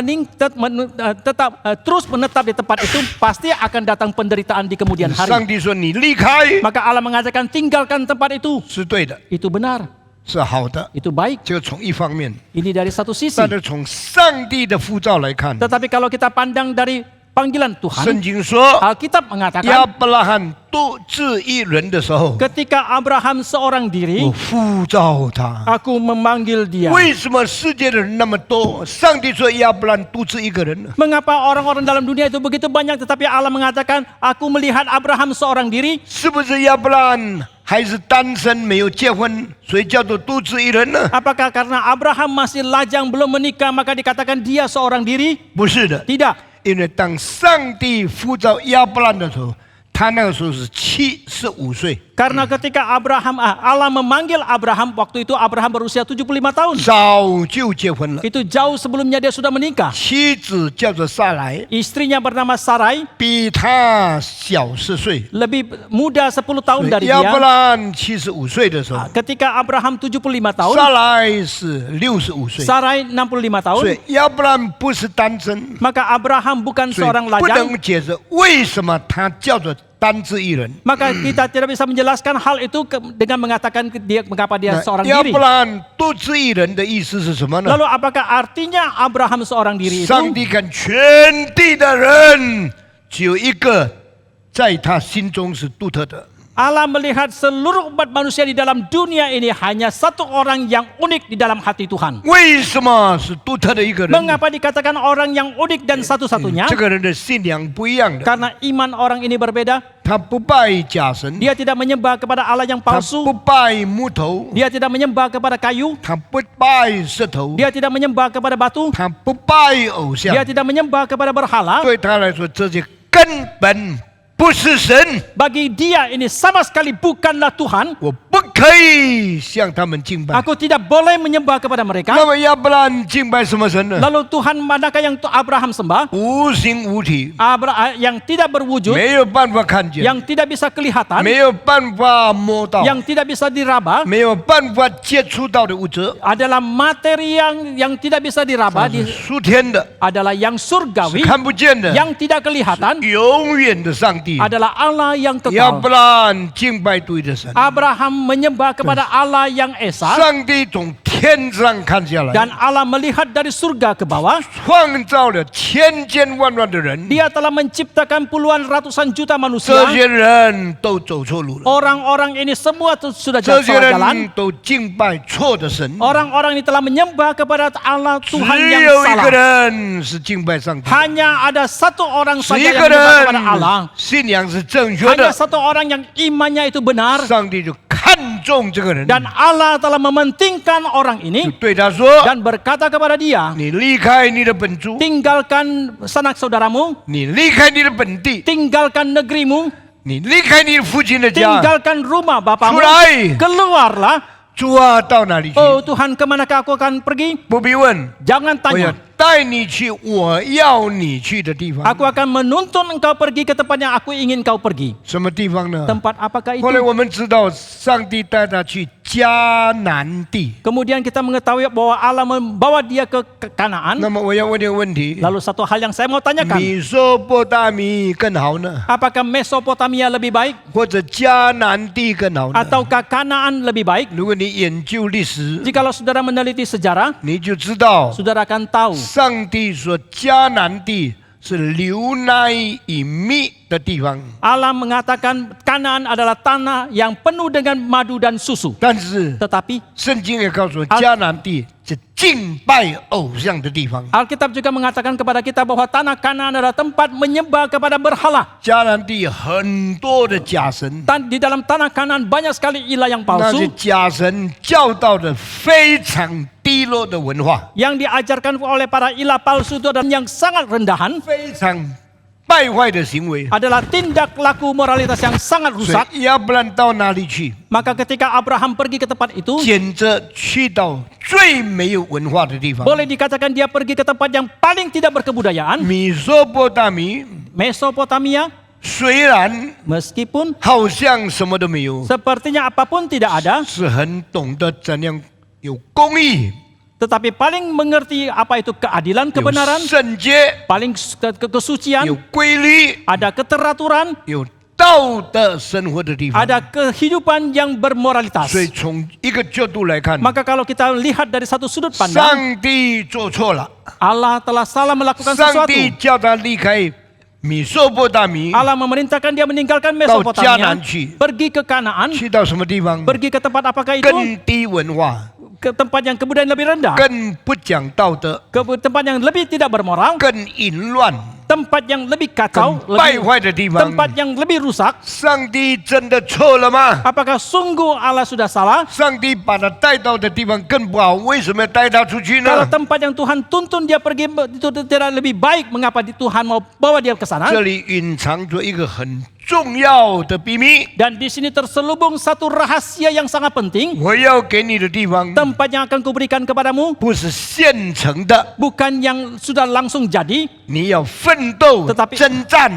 terus menetap di tempat itu, pasti akan datang penderitaan di kemudian 上 hari. 帝说你离开 Maka Allah mengatakan tinggalkan tempat itu. 是对的， Itu benar, 是好的， itu baik. 这个从一方面， Ini dari satu sisi. 但是从上帝的呼召来看， Tetapi kalau kita pandang dari panggilan 圣 Tuhan, 经说 Alkitab 亚 mengatakan 伯拉罕独自一人的时候， ketika Abraham seorang diri, 我呼召他。 aku memanggil dia. 为什么世界的人那么多？上帝说亚伯拉罕独自一个人呢？ Mengapa orang-orang dalam dunia itu begitu banyak tetapi Allah mengatakan aku melihat Abraham seorang diri? 是不是亚伯拉罕还是单身没有结婚，所以叫做独自一人呢？ Apakah karena Abraham masih lajang belum menikah maka dikatakan dia seorang diri? 不是的， Tidak. 因为当上帝呼召亚伯拉罕的时候，他那个时候是75岁， Karena ketika Allah memanggil Abraham, waktu itu Abraham berusia 75 tahun. 早就结婚了。 Itu jauh sebelumnya dia sudah menikah. 妻子叫做撒来， Istrinya bernama Sarai, 比他小10岁。 lebih muda 10 tahun dari 亚伯 dia. 拉罕75岁的时候， Ketika Abraham 75 tahun, 撒来是65岁， Sarai 65 tahun, 所以亚伯拉罕不是单身， maka Abraham bukan 所以 seorang 不 lajang. 能解释为什么他叫做单自一人。 Maka kita tidak bisa menjelaskan hal itu dengan mengatakan mengapa dia seorang 亚 diri. 伯拉罕独自一人的意思是什么呢？ Lalu apakah artinya Abraham seorang diri itu? 上帝看全地的人，只有一个在他心中是独特的。 Allah melihat seluruh umat manusia di dalam dunia ini hanya satu orang yang unik di dalam hati Tuhan. 为什么是独特的一个人？ Mengapa dikatakan orang yang unik dan satu-satunya? 这个人的信仰不一样的， Karena iman orang ini berbeda. 他不拜假神， Dia tidak menyembah kepada Allah yang 他 palsu. 不拜木头， Dia tidak menyembah kepada kayu. 他不拜石头， Dia tidak menyembah kepada batu. 他不拜偶像 Dia。tidak menyembah kepada berhala. 对他来说，这些根本不是神， Bagi dia ini sama sekali bukanlah Tuhan. 我不可以向他们敬拜。 Aku tidak boleh menyembah kepada mereka. 那么亚伯拉罕敬拜什么神呢？ Lalu Tuhan manakah yang Abraham sembah? 无形无体， Yang tidak berwujud, 没有办法看见， yang tidak bisa kelihatan, 没有办法摸到， yang tidak bisa diraba, 没有办法接触到的物质， adalah materi yang tidak bisa diraba, 是属天的， adalah yang 是 surgawi, 看不见的， yang tidak kelihatan, 永远的上帝。帝， adalah Allah yang 亚 kekal. 伯拉罕敬拜对的神， Abraham menyembah kepada Allah yang esa 上帝从天上看下来， dan Allah melihat dari surga ke bawah. 创造了千千万万的人， Dia telah menciptakan puluhan ratusan juta 这 manusia. 些人都走错路了， Orang-orang ini semua sudah 这些 salah jalan. 人都敬拜错的神， Orang-orang ini telah menyembah kepada Allah 只 Tuhan yang 有一个 salah. 人是敬拜上帝， Hanya ada satu orang 只 saja 一 yang 个 menyembah kepada Allah. 人信仰是正确 Hanya 的， satu orang yang imannya itu benar. 上帝就看中这个人， Dan Allah telah mementingkan orang 就 ini 对他说 dan berkata kepada dia, 你离开你的本族， tinggalkan sanak saudaramu, 你离开你的本地， tinggalkan negerimu, 你离开你父亲的家， tinggalkan rumah bapamu, 出来， keluarlah. 主啊，到哪里去？ Oh Tuhan, kemanakah aku akan pergi? 不必问， Jangan 我要 tanya. 带你去我要你去的地方。 Aku akan menuntun engkau pergi ke tempat yang aku ingin kau pergi. 什么地方呢？ Tempat apakah 后来 itu? 我们知道，上帝带他去迦南地。 Kemudian kita mengetahui bahwa Allah membawa dia ke Kanaan. 那么我要问你个问题： Lalu satu hal yang saya mau tanyakan, 米索波大米更好呢， apakah Mesopotamia lebih baik 或者迦南地更好呢？ ataukah Kanaan lebih baik? 如果你研究历史， Jikalau saudara meneliti sejarah, 你就知道， saudara akan tahu 上帝说迦南地是流奶与蜜的地方， Allah mengatakan Kanaan adalah tanah yang penuh dengan madu dan susu. 但是 Tetapi 圣经也告诉我，迦南地是敬拜偶像的地方。 Alkitab juga mengatakan kepada kita bahwa tanah Kanaan adalah tempat menyembah kepada berhala. 迦南地有很多的假神， Di dalam tanah Kanaan banyak sekali ilah yang 那些 palsu 假神教导的非常低落的文化， yang diajarkan oleh para ilah palsu itu adalah yang sangat rendahan, 非常败坏的行为。 adalah tindak laku moralitas yang sangat 所 rusak. 以要不然到哪里去？ Maka ketika Abraham pergi ke tempat itu, 选择去到最没有文化的地方。 boleh dikatakan dia pergi ke tempat yang paling tidak berkebudayaan, 米索波大米 Mesopotamia, 虽然 meskipun 好像什么都没有， sepertinya apapun tidak ada, 是很懂得怎样有公义、 tetapi paling mengerti apa itu keadilan, 有 kebenaran, 圣洁、 paling kesucian, 有规律、 ada keteraturan, 有道德生活的地方。 ada kehidupan yang bermoralitas. 所以从一个角度来看， Maka kalau kita lihat dari satu sudut pandang, 上帝做错了， Allah telah salah melakukan 上 sesuatu. 帝叫他离开米索波大米， Allah memerintahkan dia meninggalkan Kau Mesopotamia, jangan去. pergi ke Kanaan, 去到什么地方？ pergi ke tempat apakah itu? 更低文化， Ke tempat yang kebudayaan lebih rendah, 更不讲道德， ke tempat yang lebih tidak bermoral, 更淫乱， tempat yang lebih kacau, 更败 lebih, 坏的地方。 tempat yang lebih rusak. 上帝真的错了吗？ Apakah sungguh Allah sudah salah? 上帝把他带到的地方更不好，为什么要带他出去 Kalau 呢？ tempat yang Tuhan tuntun dia pergi itu tidak lebih baik, mengapa Tuhan mau bawa dia ke sana? 这里隐藏着一个很重要的秘密。 Dan di sini terselubung satu rahasia yang sangat penting. 我要给你的地方 Tempat yang akan kuberikan kepadamu 不是现成的， bukan yang sudah langsung jadi, 你要奋斗 Tetapi-、征战、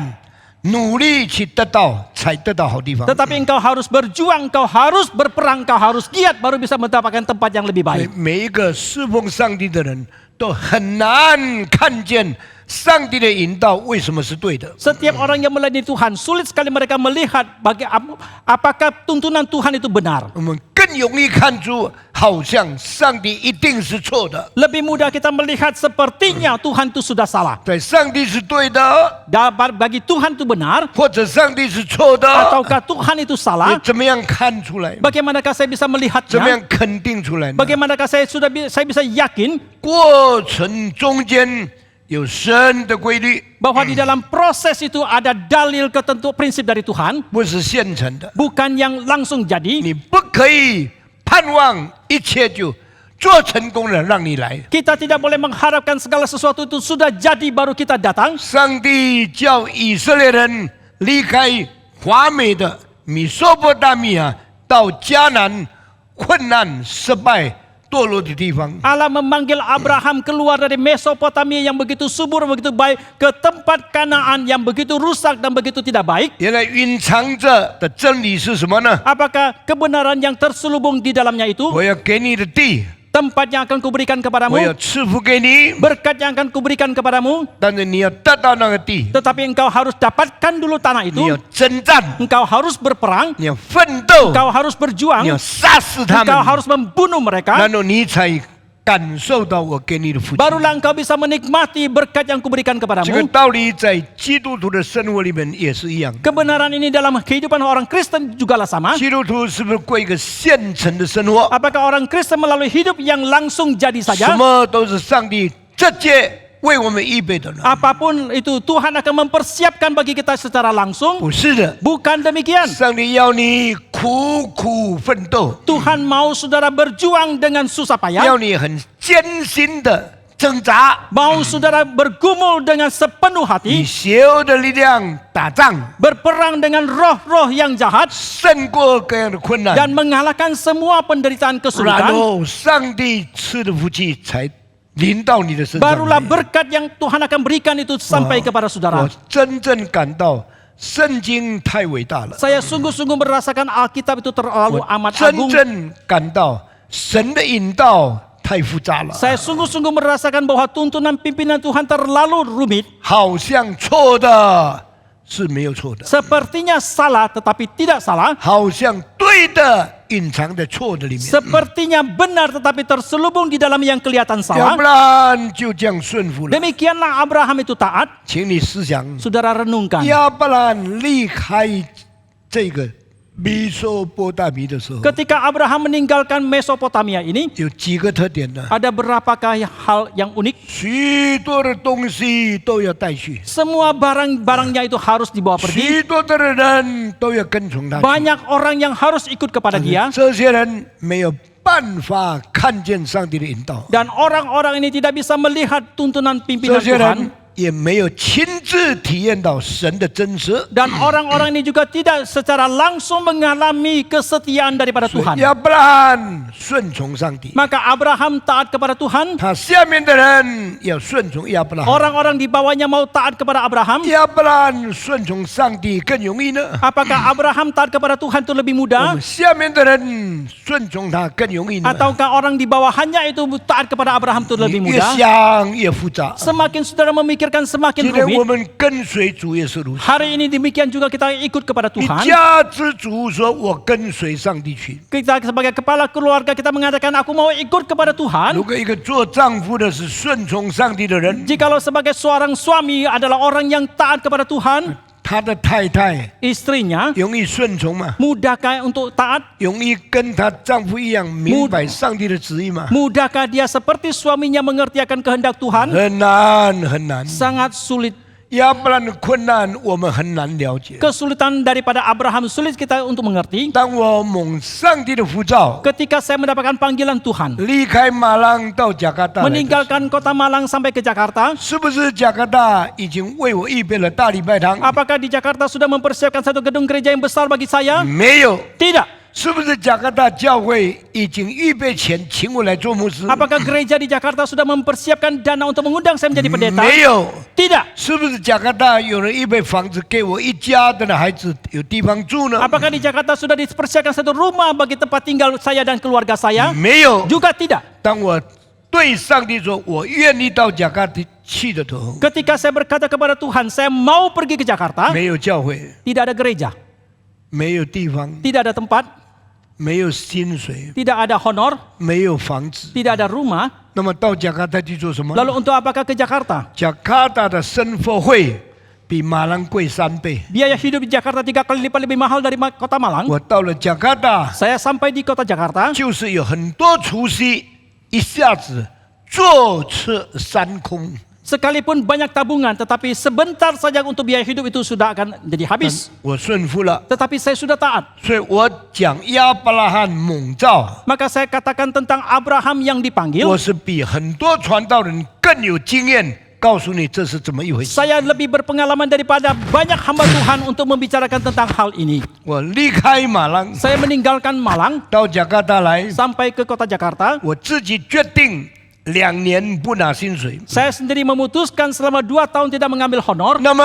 努力去得到，才得到好地方。 tetapi engkau harus berjuang, engkau harus berperang, engkau harus giat baru bisa mendapatkan tempat yang lebih baik. 每一个侍奉上帝的人都很难看见上帝的引导为什么是对的。 Setiap orang yang melayani Tuhan, sulit sekali mereka melihat apakah tuntunan Tuhan itu benar. 我们更容易看出，好像上帝一定是错的， Lebih mudah kita melihat sepertinya Tuhan itu sudah salah. 对，上帝是对的， Bagi Tuhan itu benar, 或者上帝是错的， ataukah Tuhan itu 你 salah? 怎么样看出来？ Bagaimanakah saya bisa 怎么 melihatnya? 样肯定出来呢？ Bagaimanakah saya bisa yakin 过程中间有神的规律， bahwa di dalam proses itu ada dalil ketentu prinsip dari Tuhan, 不是现成的。 bukan yang langsung jadi. 你不可以盼望一切就做成功了让你来。 Kita tidak boleh mengharapkan segala sesuatu itu sudah jadi baru kita datang. 上帝叫以色列人离开华美的米索波大米亚，到迦南困难、失败、堕落的地方。 Allah memanggil Abraham keluar dari Mesopotamia yang begitu subur, begitu baik, ke tempat Kanaan yang begitu rusak dan begitu tidak baik. 原来隐藏着的真理是什么呢？ Apakah kebenaran yang terselubung di dalamnya itu? 我要给你的地 tempat yang akan kuberikan 我要 kepadamu, 赐福给你， berkat yang akan kuberikan kepadamu, 但是你要得到那个地， tetapi engkau harus dapatkan dulu tanah 你 itu, 要征战， engkau harus berperang, 你要奋斗， engkau harus berjuang, 你要杀死他 engkau 们， harus membunuh mereka, 然后你才感受到我给你的福气。 barulah engkau bisa menikmati berkat yang kuberikan 这个 kepadamu. 道理在基督徒的生活里面也是一样。 Kebenaran ini dalam kehidupan orang Kristen jugalah sama. 基督徒是不是过一个现成的生活？ Apakah orang Kristen melalui hidup yang langsung jadi 什 saja? 么都是上帝直接为我们预备的呢？ Apapun itu Tuhan akan mempersiapkan bagi kita secara langsung? 不是的， Bukan demikian. 上帝要你苦苦奋斗， Tuhan mau saudara berjuang dengan susah payah, 要你很艰辛的挣扎， mau saudara bergumul dengan sepenuh 以 hati, 邪恶的力量打仗， berperang dengan roh-roh yang jahat, 胜过各样的困难， dan mengalahkan semua penderitaan 然 kesulitan. 后上帝赐的福气才临到你的身上。 Barulah berkat yang Tuhan akan berikan itu sampai kepada 我 saudara. 真正感到圣经太伟大了， Saya sungguh-sungguh merasakan Alkitab itu terlalu 我 amat 真 agung. 正感到神的引导太复杂了， Saya sungguh-sungguh merasakan bahwa tuntunan pimpinan Tuhan terlalu rumit. 好像错的是没有错的， Sepertinya salah tetapi tidak salah. 好像对的隐藏在错的里面， Sepertinya benar tetapi terselubung di dalam yang kelihatan 要 salah. 不然就这样顺服了。 Demikianlah Abraham itu taat. 请你思想， Saudara renungkan. 亚伯兰离开这个米索波大米的时候， Ketika Abraham meninggalkan Mesopotamia ini, 有几个特点呢？ ada berapakah hal yang unik? 许多的东西都要带去， Semua barang-barangnya itu harus dibawa pergi. 许多的人都要跟从他去。 Banyak orang yang harus ikut kepada dia. 这些人没有办法看见上帝的引导， Dan orang-orang ini tidak bisa melihat tuntunan 这 pimpinan 些 Tuhan. 人也没有亲自体验到神的真实。 Dan orang-orang ini juga tidak secara langsung mengalami kesetiaan daripada 所以 Tuhan. 亚伯拉罕顺从上帝， Maka Abraham taat kepada Tuhan. 他下面的人要顺从亚伯拉罕。 Orang-orang di bawahnya mau taat kepada Abraham. 亚伯拉罕顺从上帝更容易呢？ Apakah Abraham taat kepada Tuhan itu lebih 我 mudah? 们下面的人顺从他更容易呢？ Ataukah orang di bawahannya itu taat kepada Abraham itu lebih 越 mudah? 想越复杂。 Semakin saudara memikirkan 今 semakin 天我 rumit. 们跟随主耶稣如此。 Hari ini demikian juga kita ikut kepada 一 Tuhan. 家之主说：“我跟随上帝去。” Kita sebagai kepala keluarga kita mengatakan aku mau ikut kepada 如 Tuhan. 果一个做丈夫的是顺从上帝的人， Jikalau sebagai seorang suami adalah orang yang taat kepada Tuhan, 他的太太 istrinya 容易顺从吗？ mudahkah untuk taat? 容易跟她丈夫一样明白上帝的旨意吗？ Mudahkah dia seperti suaminya mengerti akan kehendak Tuhan? 很难很难。 Sangat sulit. 亚伯兰的困难我们很难了解。 Kesulitan daripada Abraham sulit kita untuk mengerti. 当我蒙上帝的呼召， Ketika saya mendapatkan panggilan Tuhan, 离开马朗到加拿大来的时候， meninggalkan kota Malang sampai ke Jakarta, 是不是加拿大已经为我预备了大礼拜堂？ apakah di Jakarta sudah mempersiapkan satu gedung gereja yang besar bagi saya? 没有。 Tidak. 是不是加拿大教会已经预备钱请我来做牧师？ Apakah gereja di Jakarta sudah mempersiapkan dana untuk mengundang saya menjadi pendeta? 没有。 Tidak. 是不是加拿大有人预备房子给我一家的孩子有地方住呢？ Apakah di Jakarta sudah dipersiapkan satu rumah bagi tempat tinggal saya dan keluarga saya? 没有。 Juga tidak. 当我对上帝说我愿意到加拿大去的时候， Ketika saya berkata kepada Tuhan, saya mau pergi ke Jakarta, 没有教会， tidak ada gereja, 没有地方， tidak ada tempat, 没有薪水， tidak ada honor, 没有房子。 tidak ada rumah. 那么到加拿大去做什么？ Lalu untuk apakah ke Jakarta? 加拿大的生活费比马兰贵3倍。 Biaya hidup di Jakarta 3 kali lipat lebih mahal dari kota Malang. 我到了加拿大， Saya sampai di kota Jakarta, 就是有很多厨师一下子坐吃山空。 sekalipun banyak tabungan, tetapi sebentar saja untuk biaya hidup itu sudah akan jadi habis. 我顺服了， Tetapi saya sudah taat. 所以我讲亚伯拉罕蒙召， Maka saya katakan tentang Abraham yang dipanggil. 我是比很多传道人更有经验，告诉你这是怎么一回事。 Saya lebih berpengalaman daripada banyak hamba Tuhan untuk membicarakan tentang hal ini. 我离开马朗 Saya meninggalkan Malang 到加拿大来， sampai ke kota Jakarta. 我自己决定2年不拿薪水， Saya sendiri memutuskan selama 2 tahun tidak mengambil honor. 那么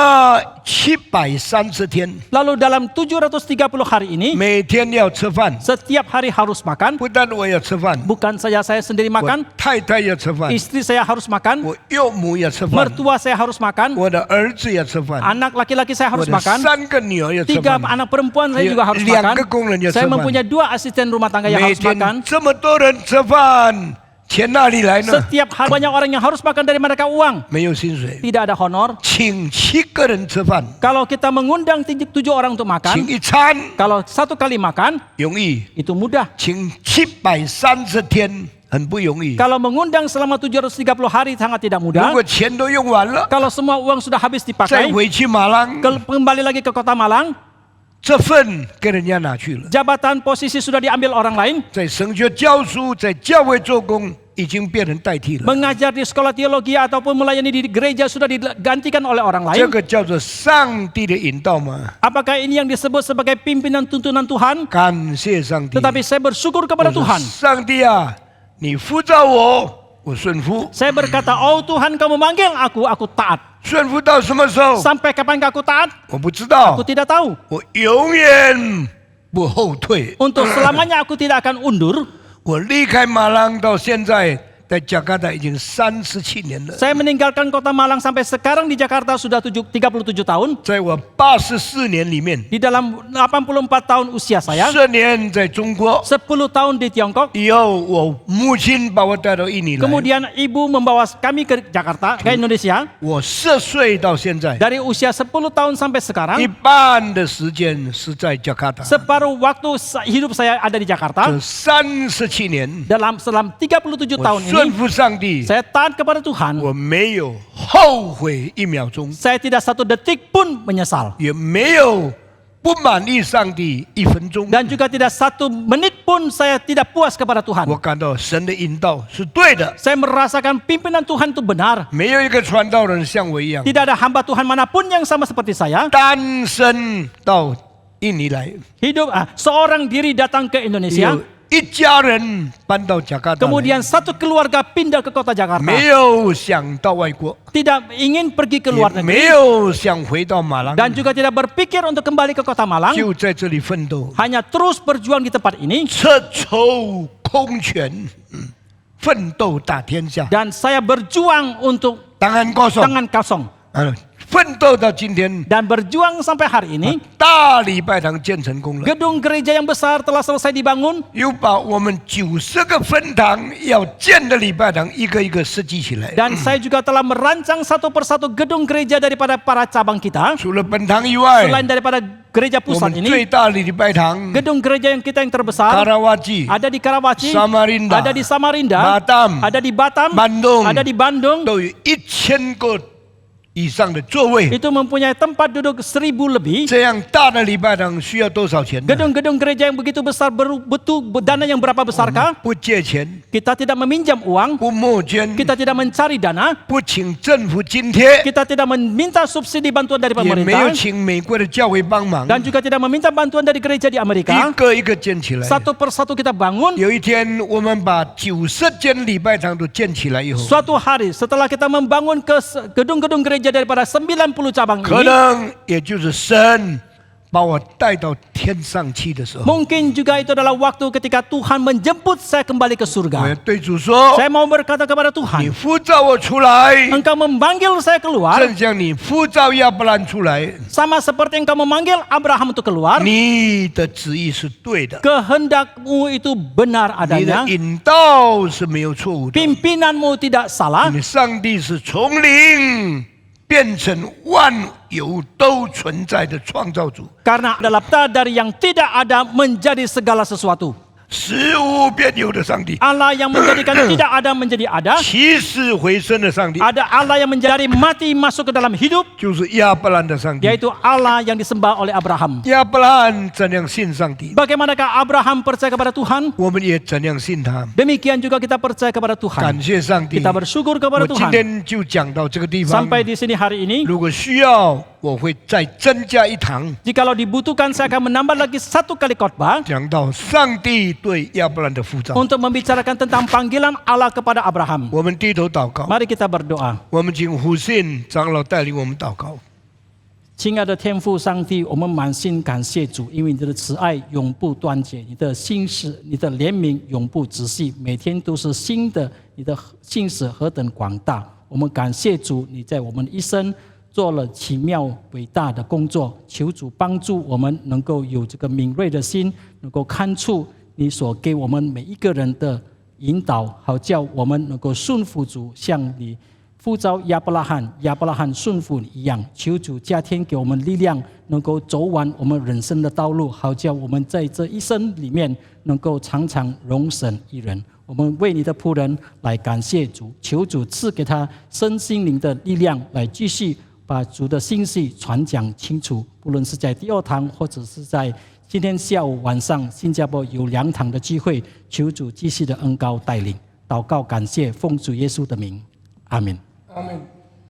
730天， Lalu dalam 730 hari ini, 每天要吃饭， setiap hari harus makan. 不但我要吃饭， Bukan saja saya sendiri 我 makan, 太太要吃饭， istri saya harus makan, 我岳母要吃饭， mertua saya harus makan, 我的儿子要吃饭， anak laki-laki saya 我 harus 的 makan, 3个女儿要吃 3 饭， anak perempuan saya juga harus 2 makan. 个工人要吃 Saya 饭。 mempunyai 2 asisten rumah tangga yang 每 harus makan. 天这么多人吃饭，钱哪里来呢？ Setiap hari banyak orang yang harus makan, dari manakah uang? 没有薪水， Tidak ada honor. 请7个人吃饭， Kalau kita mengundang 7 orang untuk 请 makan, 一餐 kalau 1 kali makan, 容易， itu mudah. 请730天很不容易。 Kalau mengundang selama 730 hari sangat tidak 如 mudah. 果钱都用完了， Kalau semua uang sudah habis 再 dipakai, 回去马浪， kembali lagi ke kota Malang, 这份给人家拿去了。 jabatan posisi sudah diambil orang lain, 在神学教书，在教会做工，已经被人代替了。 mengajar di sekolah teologi ataupun melayani di gereja sudah digantikan oleh orang 这 lain. 个叫做上帝的引导吗？ Apakah ini yang disebut sebagai pimpinan tuntunan Tuhan? 感谢上帝。 Tetapi saya bersyukur 我 kepada 说 Tuhan. 上帝啊，你呼召我，我顺服。 Saya berkata, oh Tuhan kamu manggil aku taat. 顺服到什么时候？ Sampai kapankah aku taat? 我不知道 Aku，tidak tahu. 我永远不后退。 Untuk selamanya aku tidak akan undur. 我离开马浪到现在，在加拿大已经37年了。 Saya meninggalkan kota Malang sampai sekarang di Jakarta sudah 37 tahun. 在我84年里面， Di dalam 84 tahun usia saya, 10年在中国， 10 tahun di Tiongkok. 以后我母亲把我带到印尼来。 Kemudian ibu membawa kami ke Jakarta, ke Indonesia. 我10岁到现在， Dari usia 10 tahun sampai 一 sekarang, 半的时间是在加拿大。 separuh waktu hidup saya ada di 这 Jakarta. 37年， Selama 37 tahun 我顺 ini, 服上帝， saya taat kepada Tuhan. 我没有后悔1秒钟， Saya tidak 1 detik pun menyesal. 也没有不满意上帝1分钟。 Dan juga tidak 1 menit pun saya tidak puas kepada 我 Tuhan. 感到神的引导是对的， Saya merasakan pimpinan Tuhan itu benar. 没有一个传道人像我一样 Tidak ada hamba Tuhan manapun yang sama seperti saya. 单身到印尼来， Seorang diri datang ke 有 Indonesia. 一家人搬到加拿大来， Kemudian 1 keluarga pindah ke kota 没 Jakarta. 有想到外国， Tidak ingin pergi ke 也 luar 没 negeri. 有想回到马郎， Dan juga tidak berpikir untuk kembali ke kota Malang. 就在这里奋斗， Hanya terus berjuang di tempat ini. 彻筹空拳，奋斗打天下。 Dan saya berjuang untuk 当然高手， tangan kosong. 奋斗到今天， Dan berjuang sampai hari ini. 大礼拜堂建成功了， Gedung gereja yang besar telah selesai dibangun. 又把我们90个分堂要建的礼拜堂一个一个设计起来。 Dan saya juga telah merancang 1 persatu gedung gereja daripada para cabang kita. 除了本堂以外， Selain daripada gereja 我 pusat 们最 ini, 大的礼拜堂 gedung gereja yang kita yang terbesar Karawaci ada di Karawaci, Samarinda, ada di Samarinda, Batam, ada di Batam, Bandung, ada di Bandung. 都有1000个以上的座位。 Itu mempunyai tempat duduk 1000 lebih. 这样大的礼拜堂需要多少钱呢？ Gedung-gedung gereja yang begitu besar butuh dana yang berapa besarkah? 不借钱， Kita tidak meminjam uang, 不募捐， kita tidak mencari dana, 不请政府津贴， kita tidak meminta subsidi bantuan dari 也没有 pemerintah, 请美国的教会帮忙， dan juga tidak meminta bantuan dari gereja di 一 Amerika. 个一个建起来。 Satu persatu kita bangun. 有一天，我们把90间礼拜堂都建起来以后， Suatu hari setelah kita membangun gedung-gedung gereja daripada 90 cabang 可 ini, 能也就是神把我带到天上去的时候， mungkin juga itu adalah waktu ketika Tuhan menjemput saya kembali ke 我要 surga. 对主说 Saya mau berkata kepada：“ 你 Tuhan, 呼召我出来， Engkau memanggil saya keluar, 正像你呼召亚伯兰出来， sama seperti Engkau memanggil Abraham untuk keluar. 你的旨意是对的， Kehendakmu itu benar 你的 adanya. 引导是没有错误的， Pimpinanmu tidak salah. 你的上帝是从零变成万有都存在的创造主， Karena adalah dari yang tidak ada menjadi segala sesuatu. 使无变有的上帝， Allah yang menjadikan tidak ada menjadi ada. 起死回生的上帝， Ada Allah yang menjadi mati masuk ke dalam hidup, 就是亚伯兰的上帝。 yaitu Allah yang disembah oleh Abraham. 亚伯兰怎样信上帝， Bagaimanakah Abraham percaya kepada Tuhan? 我们也怎样信他。 Demikian juga kita percaya kepada Tuhan. 感谢上帝。 Kita bersyukur kepada 我今 Tuhan. 天就讲到这个地方。 Sampai di sini hari ini. 如果需要，我会再增加一堂， Jikalau dibutuhkan, saya akan menambah lagi 1 kali khotbah 讲到上帝对亚伯兰的呼召。 untuk membicarakan tentang panggilan Allah kepada Abraham. 我们低头祷告， Mari kita berdoa. 我们请胡信长老带领我们祷告。 亲爱的天父上帝，我们满心感谢主，因为你的慈爱永不断绝，你的心事、你的怜悯永不止息，每天都是新的，你的信使何等广大！我们感谢主，你在我们一生做了奇妙伟大的工作，求主帮助我们能够有这个敏锐的心，能够看出你所给我们每一个人的引导，好叫我们能够顺服主，像你呼召亚伯拉罕顺服你一样，求主加添给我们力量，能够走完我们人生的道路，好叫我们在这一生里面能够常常荣神一人。我们为你的仆人来感谢主，求主赐给他身心灵的力量，来继续把主的信息传讲清楚。不论是在第2堂，或者是在今天下午晚上新加坡有2堂的机会，求主继续的恩膏带领。祷告感谢，奉主耶稣的名，阿们。阿门。